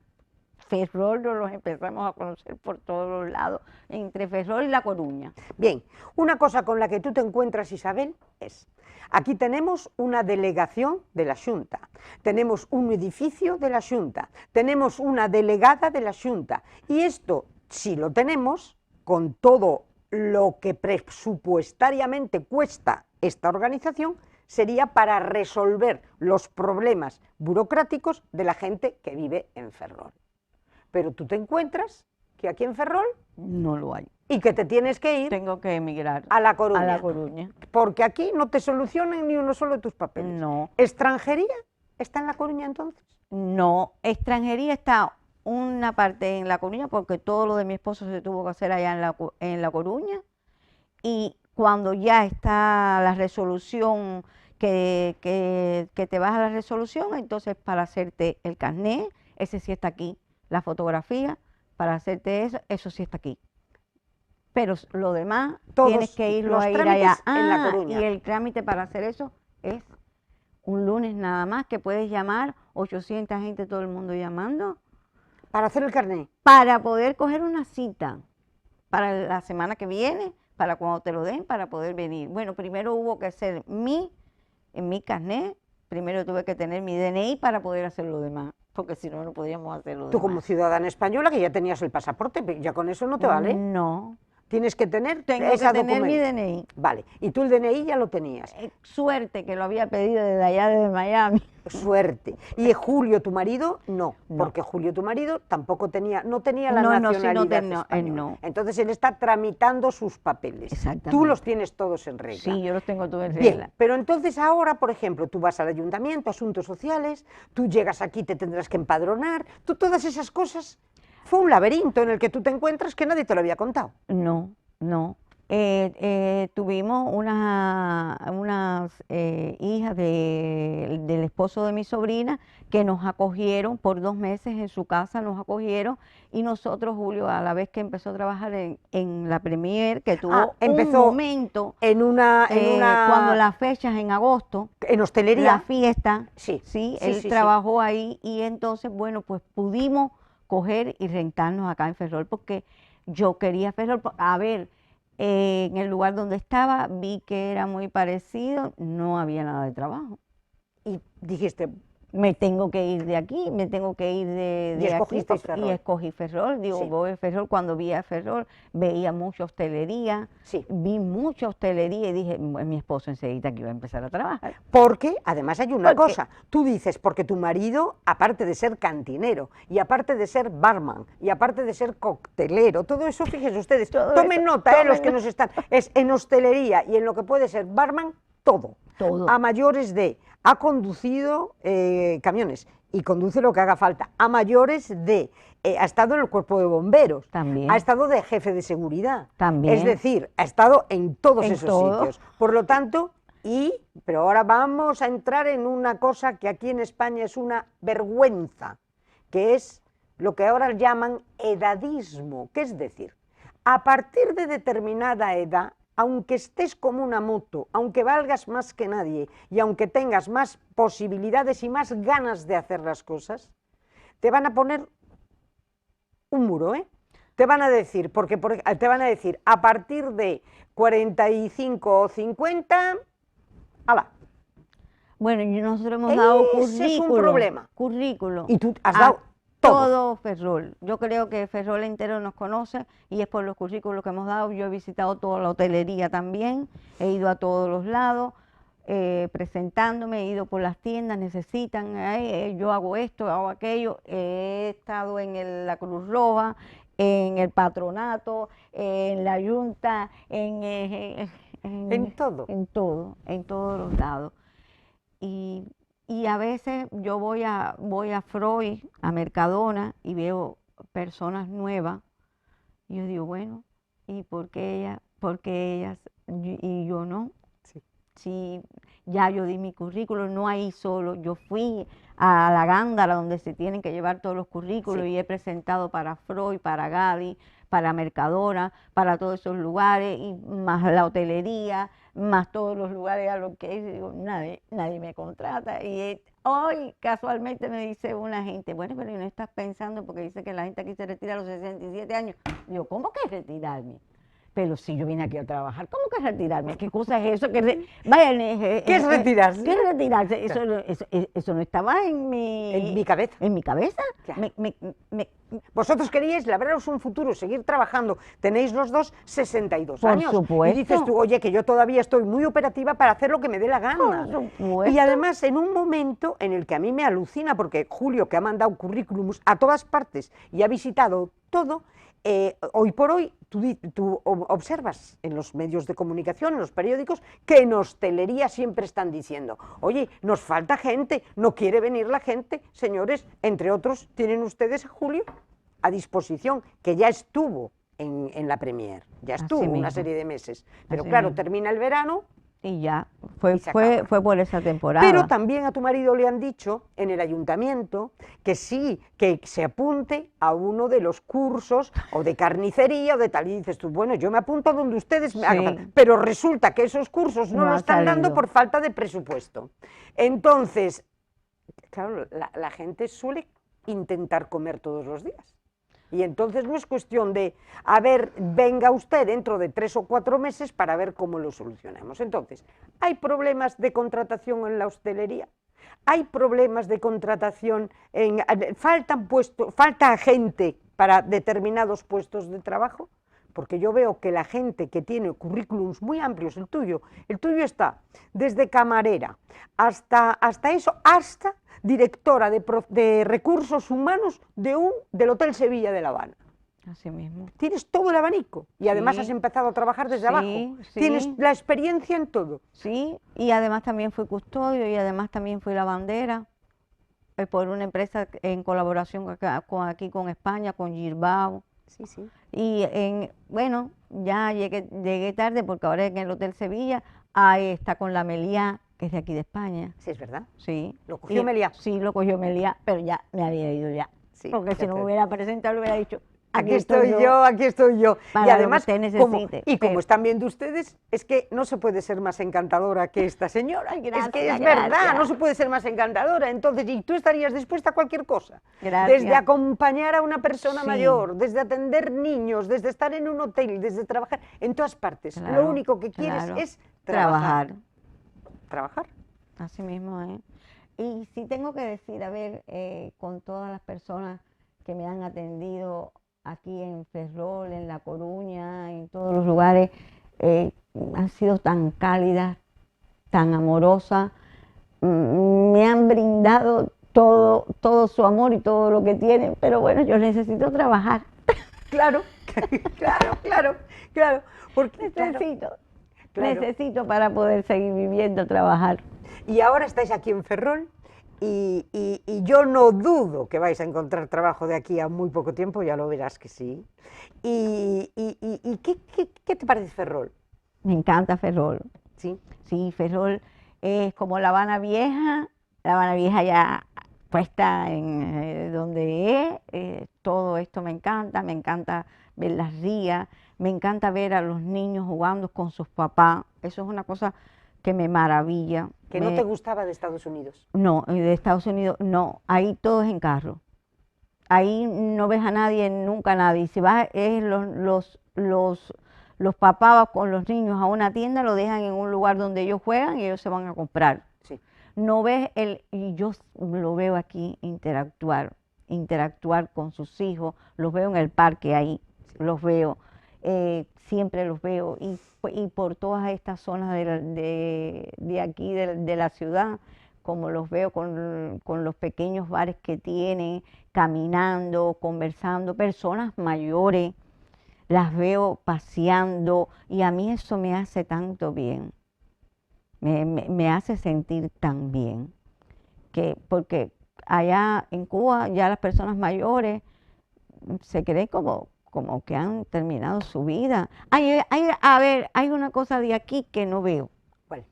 Ferrol los empezamos a conocer por todos los lados, entre Ferrol y La Coruña. Bien, una cosa con la que tú te encuentras, Isabel, es, aquí tenemos una delegación de la Xunta, tenemos un edificio de la Xunta, tenemos una delegada de la Xunta, y esto, si lo tenemos, con todo lo que presupuestariamente cuesta esta organización, sería para resolver los problemas burocráticos de la gente que vive en Ferrol. Pero tú te encuentras que aquí en Ferrol no lo hay. Y que te tienes que ir. Tengo que emigrar a La Coruña. A La Coruña. Porque aquí no te solucionan ni uno solo de tus papeles. No. ¿Extranjería está en La Coruña entonces? No, extranjería está una parte en La Coruña porque todo lo de mi esposo se tuvo que hacer allá en La Coruña y cuando ya está la resolución, que te vas a la resolución, entonces para hacerte el carnet, ese sí está aquí. La fotografía, para hacerte eso sí está aquí. Pero lo demás Todos tienes que irlo los a ir trámites allá. en La Ah, Coruña. y el trámite para hacer eso es un lunes nada más, que puedes llamar, 800 gente, todo el mundo llamando, Para hacer el carné. para poder coger una cita para la semana que viene, para cuando te lo den, para poder venir. Bueno, primero hubo que hacer en mi carnet, primero tuve que tener mi DNI para poder hacer lo demás, porque si no, no podíamos hacer lo Tú como demás. ciudadana española, que ya tenías el pasaporte, ya con eso no te vale. No, Tienes que tener tengo esa que tener mi documento. DNI. Vale, y tú el DNI ya lo tenías. Suerte que lo había pedido desde allá, desde Miami. Suerte. Y Julio, tu marido, no, No. porque Julio, tu marido, tampoco tenía, no tenía la No, sí, no nacionalidad tenía, española. no. Entonces él está tramitando sus papeles. Exactamente. Tú los tienes todos en regla. Sí, yo los tengo todos en Bien, regla. pero entonces ahora, por ejemplo, tú vas al ayuntamiento, asuntos sociales, tú llegas aquí, te tendrás que empadronar, tú todas esas cosas, fue un laberinto en el que tú te encuentras que nadie te lo había contado. No, no. Tuvimos unas hijas del esposo de mi sobrina que nos acogieron por 2 meses en su casa, nos acogieron, y nosotros, Julio, a la vez que empezó a trabajar en la Premier, que tuvo empezó un momento, En cuando las fechas en agosto, en hostelería. la fiesta, Sí, sí, él sí. trabajó ahí, y entonces, bueno, pues pudimos coger y rentarnos acá en Ferrol, porque yo quería Ferrol. A ver, en el lugar donde estaba vi que era muy parecido, no había nada de trabajo. Y dijiste, Me tengo que ir de aquí, me tengo que ir de Y aquí, escogisteis Ferrol. y escogí Ferrol. Digo, Sí. voy a Ferrol. Cuando vi a Ferrol, veía mucha hostelería, Sí. vi mucha hostelería, y dije, mi esposo enseguida que iba a empezar a trabajar. porque además hay una Porque- cosa, tú dices, porque tu marido, aparte de ser cantinero, y aparte de ser barman, y aparte de ser coctelero, todo eso, fíjense ustedes, Todo tomen eso, nota, tomen los que nota. nos están, es en hostelería y en lo que puede ser barman, todo. Todo. A mayores de, ha conducido camiones y conduce lo que haga falta. A mayores de, ha estado en el cuerpo de bomberos. También. Ha estado de jefe de seguridad. También. Es decir, ha estado en todos En esos todo. sitios. Por lo tanto, pero ahora vamos a entrar en una cosa que aquí en España es una vergüenza, que es lo que ahora llaman edadismo, que es decir, a partir de determinada edad, aunque estés como una moto, aunque valgas más que nadie y aunque tengas más posibilidades y más ganas de hacer las cosas, te van a poner un muro, ¿eh? Te van a decir, te van a decir, a partir de 45 o 50, ¡hala! Bueno, nosotros hemos dado Ese es un currículo. problema. Currículo. Y tú has a dado todo. todo Ferrol. Yo creo que Ferrol entero nos conoce, y es por los currículos que hemos dado. Yo he visitado toda la hotelería también, he ido a todos los lados, presentándome, he ido por las tiendas, necesitan, yo hago esto, hago aquello. He estado en la Cruz Roja, en el patronato, en la Junta, En todo. en todos los lados. Y a veces yo voy a Freud, a Mercadona, y veo personas nuevas, y yo digo, bueno, ¿y por qué ellas y yo no? Sí. Sí, ya yo di mi currículo, no ahí solo, yo fui a la Gándara, donde se tienen que llevar todos los currículos, Sí. y he presentado para Freud, para Gaby, para Mercadona, para todos esos lugares, y más la hotelería, más todos los lugares a los que he ido, digo, nadie me contrata. Y hoy casualmente me dice una gente, bueno, pero ¿no estás pensando? Porque dice que la gente aquí se retira a los 67 años. Digo, ¿cómo que retirarme? Pero si yo vine aquí a trabajar, ¿cómo que retirarme? ¿Qué cosa es eso? ¿Qué es retirarse? ¿Qué es retirarse? Eso no estaba en mi cabeza. ¿En mi cabeza? Claro. Vosotros queríais labraros un futuro, seguir trabajando. Tenéis los dos 62 Por años. supuesto. Y dices tú, oye, que yo todavía estoy muy operativa para hacer lo que me dé la gana. Por supuesto. Y además, en un momento en el que a mí me alucina, porque Julio, que ha mandado currículums a todas partes y ha visitado todo, hoy por hoy tú observas en los medios de comunicación, en los periódicos, que en hostelería siempre están diciendo, oye, nos falta gente, no quiere venir la gente. Señores, entre otros, tienen ustedes a Julio a disposición, que ya estuvo en la Premier, ya Así estuvo una mismo. serie de meses, pero Así claro, mismo. termina el verano. Y ya, Y se acaba. fue por esa temporada. Pero también a tu marido le han dicho en el ayuntamiento que sí, que se apunte a uno de los cursos o de carnicería o de tal. Y dices tú, bueno, yo me apunto a donde ustedes me hagan. Sí. Pero resulta que esos cursos no No lo ha están dando salido. por falta de presupuesto. Entonces, claro, la gente suele intentar comer todos los días. Y entonces no es cuestión de, a ver, venga usted dentro de 3 o 4 meses para ver cómo lo solucionamos. Entonces, ¿hay problemas de contratación en la hostelería? ¿Hay problemas de contratación falta gente para determinados puestos de trabajo? Porque yo veo que la gente que tiene currículums muy amplios, el tuyo está desde camarera hasta directora de recursos humanos del Hotel Sevilla de La Habana. Así mismo. Tienes todo el abanico y además Sí. has empezado a trabajar desde Sí, abajo. sí. Tienes la experiencia en todo. Sí, y además también fui custodio y además también fui lavandera por una empresa en colaboración aquí con España, con Girbao. Sí, sí. Y bueno, ya llegué tarde porque ahora en el Hotel Sevilla, ahí está con la Meliá, que es de aquí de España. Sí, es verdad. Sí. ¿Lo cogió Meliá? Sí, lo cogió Meliá, pero ya me había ido ya. Sí, Porque si ya no te- me hubiera presentado, le hubiera dicho, Aquí estoy yo, aquí estoy yo. para Y lo que además, usted necesite, como pero- están viendo ustedes, es que no se puede ser más encantadora que esta señora. Ay, Es que gracias, es verdad, gracias. no se puede ser más encantadora. Entonces, ¿y tú estarías dispuesta a cualquier cosa? Gracias. Desde acompañar a una persona Sí. mayor, desde atender niños, desde estar en un hotel, desde trabajar en todas partes. Lo Claro, único que quieres claro. es trabajar. Trabajar. Trabajar. Así mismo, ¿eh? Y sí tengo que decir, a ver, con todas las personas que me han atendido aquí en Ferrol, en La Coruña, en todos los lugares, han sido tan cálidas, tan amorosas, me han brindado todo su amor y todo lo que tienen, pero bueno, yo necesito trabajar, Claro, claro. Porque, claro, claro. necesito para poder seguir viviendo, trabajar. Y ahora estáis aquí en Ferrol y yo no dudo que vais a encontrar trabajo de aquí a muy poco tiempo, ya lo verás que sí. ¿Y qué te parece Ferrol? Me encanta Ferrol. ¿Sí? Sí, Ferrol es como La Habana Vieja ya puesta en donde es, todo esto me encanta ver las rías, me encanta ver a los niños jugando con sus papás, eso es una cosa que me maravilla. ¿Que no te gustaba de Estados Unidos? No, de Estados Unidos no, ahí todo es en carro, ahí no ves a nadie, nunca a nadie, si vas es los papás con los niños a una tienda, lo dejan en un lugar donde ellos juegan y ellos se van a comprar. Sí. No ves y yo lo veo aquí interactuar con sus hijos, los veo en el parque ahí, los veo, siempre los veo y por todas estas zonas de aquí, de la ciudad, como los veo con los pequeños bares que tienen, caminando, conversando, personas mayores, las veo paseando y a mí eso me hace tanto bien. Me hace sentir tan bien, porque allá en Cuba ya las personas mayores se creen como que han terminado su vida. A ver, hay una cosa de aquí que no veo, ¿Cuál?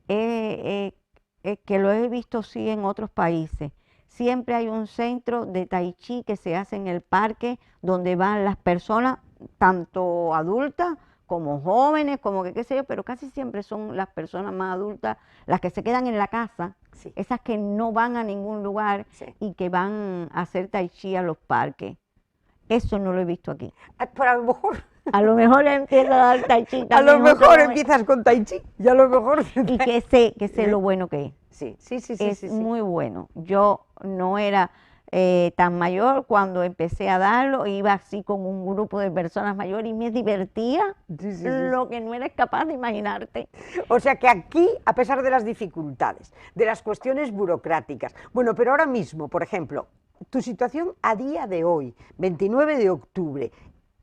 que lo he visto sí en otros países. Siempre hay un centro de tai chi que se hace en el parque donde van las personas, tanto adultas como jóvenes, como que qué sé yo, pero casi siempre son las personas más adultas las que se quedan en la casa, Sí. esas que no van a ningún lugar Sí. y que van a hacer tai chi a los parques. Eso no lo he visto aquí. Pero a lo mejor, A lo mejor empiezo a dar tai chi a también lo mejor junto con- empiezas con Tai Chi y a lo mejor... y que sé lo bueno que es. Sí. Es muy bueno. Yo no era tan mayor cuando empecé a darlo, iba así con un grupo de personas mayores y me divertía Sí. lo que no eres capaz de imaginarte. O sea que aquí, a pesar de las dificultades, de las cuestiones burocráticas, bueno, pero ahora mismo, por ejemplo, tu situación a día de hoy, 29 de octubre,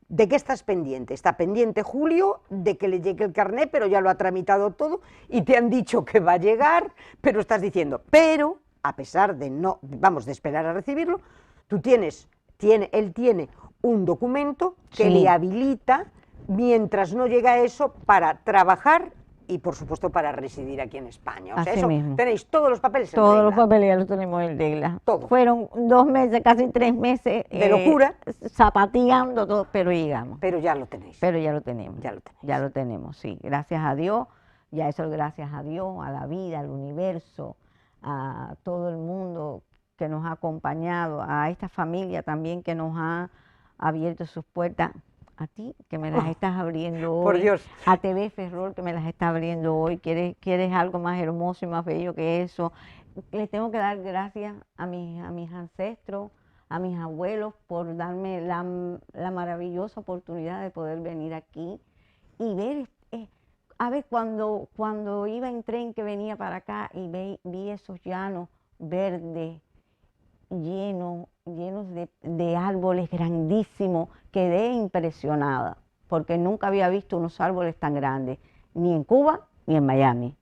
¿de qué estás pendiente? Está pendiente Julio de que le llegue el carné, pero ya lo ha tramitado todo y te han dicho que va a llegar, pero estás diciendo, pero a pesar de no, vamos, de esperar a recibirlo, él tiene un documento que Sí. le habilita, mientras no llega a eso, para trabajar y, por supuesto, para residir aquí en España. O sea, Así eso, mismo. tenéis todos los papeles en Todos los regla. papeles ya los tenemos en regla. Todo. Fueron 2 meses, casi 3 meses. De locura. Zapateando todo, pero llegamos. Pero ya lo tenéis. Pero ya lo tenemos. Ya lo tenéis. Ya lo tenemos, sí. Gracias a Dios. Ya eso es gracias a Dios, a la vida, al universo, a todo el mundo que nos ha acompañado, a esta familia también que nos ha abierto sus puertas. A ti, que me las estás abriendo hoy. Por Dios. A TV Ferrol, que me las está abriendo hoy. ¿Quieres algo más hermoso y más bello que eso? Les tengo que dar gracias a mis ancestros, a mis abuelos, por darme la maravillosa oportunidad de poder venir aquí y ver, a ver, cuando iba en tren que venía para acá y vi esos llanos verdes, llenos de árboles grandísimos, quedé impresionada, porque nunca había visto unos árboles tan grandes, ni en Cuba ni en Miami.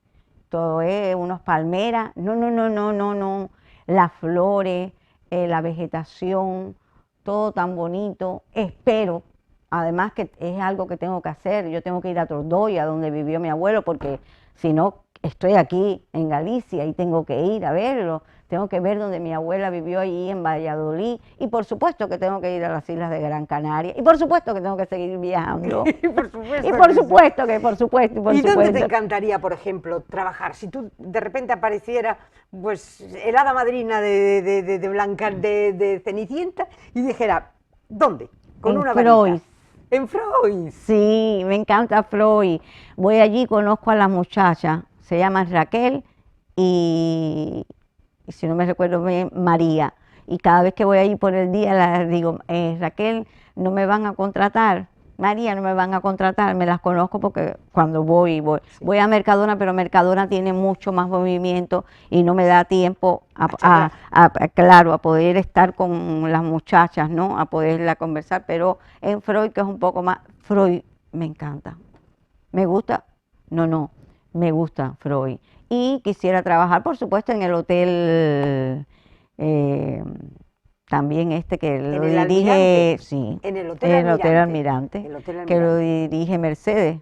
Todo es unas palmeras, no, las flores, la vegetación, todo tan bonito. Espero, además que es algo que tengo que hacer, yo tengo que ir a Tordoya, donde vivió mi abuelo, porque si no, estoy aquí en Galicia y tengo que ir a verlo. Tengo que ver donde mi abuela vivió allí en Valladolid, y por supuesto que tengo que ir a las islas de Gran Canaria, y por supuesto que tengo que seguir viajando. Por supuesto Y por que sí. supuesto que, por supuesto, y por ¿Y dónde te supuesto. encantaría, por ejemplo, trabajar? Si tú de repente apareciera, pues, el hada madrina de Cenicienta y dijera, ¿dónde? Con En una Freud. varita. En Freud. Sí, me encanta Freud. Voy allí, conozco a las muchachas, se llaman Raquel y si no me recuerdo bien, María. Y cada vez que voy allí por el día les digo, Raquel, no me van a contratar, María, no me van a contratar, me las conozco porque cuando voy a Mercadona, pero Mercadona tiene mucho más movimiento y no me da tiempo claro, a poder estar con las muchachas, ¿no? A poderla conversar, pero en Freud, que es un poco más, Freud me encanta, me gusta, me gusta Freud. Y quisiera trabajar, por supuesto, en el hotel, también que ¿En lo el dirige, Almirante? sí, En el Hotel el Hotel Almirante. Almirante, El Hotel que lo Almirante. dirige Mercedes,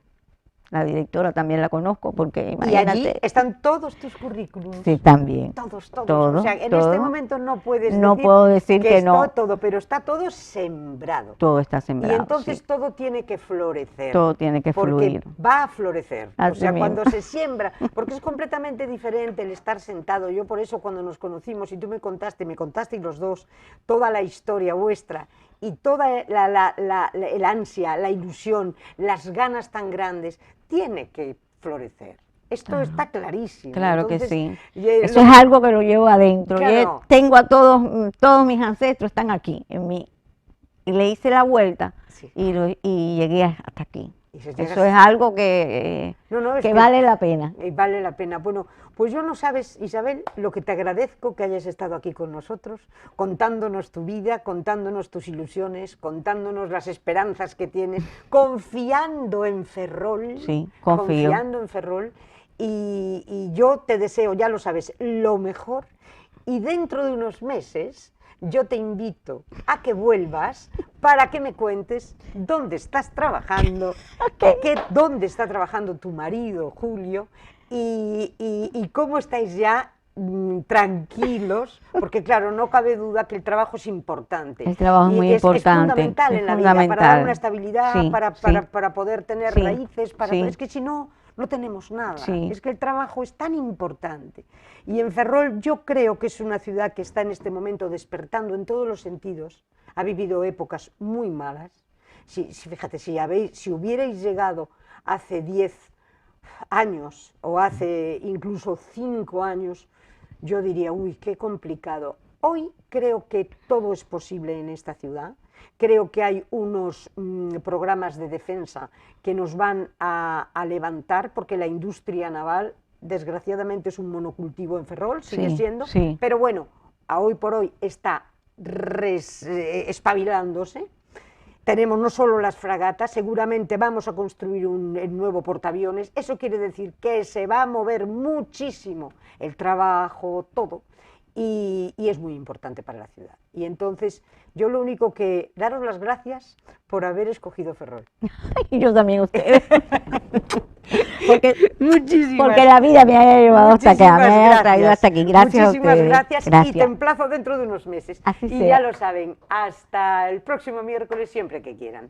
la directora, también la conozco, porque Y allí imagínate. están todos tus currículums. Sí, también. Todos. Todo, O sea, en todo. este momento no puedes No decir puedo decir que está no. todo, pero está todo sembrado. Todo está Y sembrado. entonces sí. todo tiene que florecer. Todo tiene que porque fluir. va a florecer. O Así sea, mismo. cuando se siembra, porque es completamente diferente el estar sentado. Yo por eso cuando nos conocimos y tú me contaste los dos, toda la historia vuestra y toda el ansia, la ilusión, las ganas tan grandes, tiene que florecer. Esto está clarísimo. Claro Entonces, que sí. y, Eso es algo que lo llevo adentro. Claro. Tengo a todos mis ancestros están aquí en mí. Y le hice la vuelta Sí. y llegué hasta aquí. Y si llegas- Eso es algo que es vale la pena. Vale la pena. Bueno, pues yo no sabes, Isabel, lo que te agradezco que hayas estado aquí con nosotros, contándonos tu vida, contándonos tus ilusiones, contándonos las esperanzas que tienes, confiando en Ferrol. Sí, confío. Confiando en Ferrol. Y yo te deseo, ya lo sabes, lo mejor. Y dentro de unos meses yo te invito a que vuelvas para que me cuentes dónde estás trabajando, dónde está trabajando tu marido, Julio, y cómo estáis ya tranquilos, porque claro, no cabe duda que el trabajo es importante. El trabajo es muy importante, Es fundamental es en la vida, para dar fundamental. una estabilidad, Sí, para poder tener Sí, raíces, sí. es que si no, no tenemos nada. Sí. Es que el trabajo es tan importante. Y en Ferrol yo creo que es una ciudad que está en este momento despertando en todos los sentidos. Ha vivido épocas muy malas. Fíjate, si hubierais llegado hace 10 años o hace incluso 5 años, yo diría, uy, qué complicado. Hoy creo que todo es posible en esta ciudad. Creo que hay unos programas de defensa que nos van a levantar, porque la industria naval, desgraciadamente, es un monocultivo en Ferrol, sigue siendo, sí. pero bueno, a hoy por hoy está espabilándose. Tenemos no solo las fragatas, seguramente vamos a construir el nuevo portaaviones. Eso quiere decir que se va a mover muchísimo el trabajo, todo. y es muy importante para la ciudad. Y entonces yo lo único que daros las gracias por haber escogido Ferrol. Y yo también ustedes. porque Muchísimas, la vida me haya llevado hasta acá, me haya traído hasta aquí. Gracias a Muchísimas ustedes. gracias, Gracias. y te emplazo dentro de unos meses. Así y sea. ya lo saben, hasta el próximo miércoles siempre que quieran.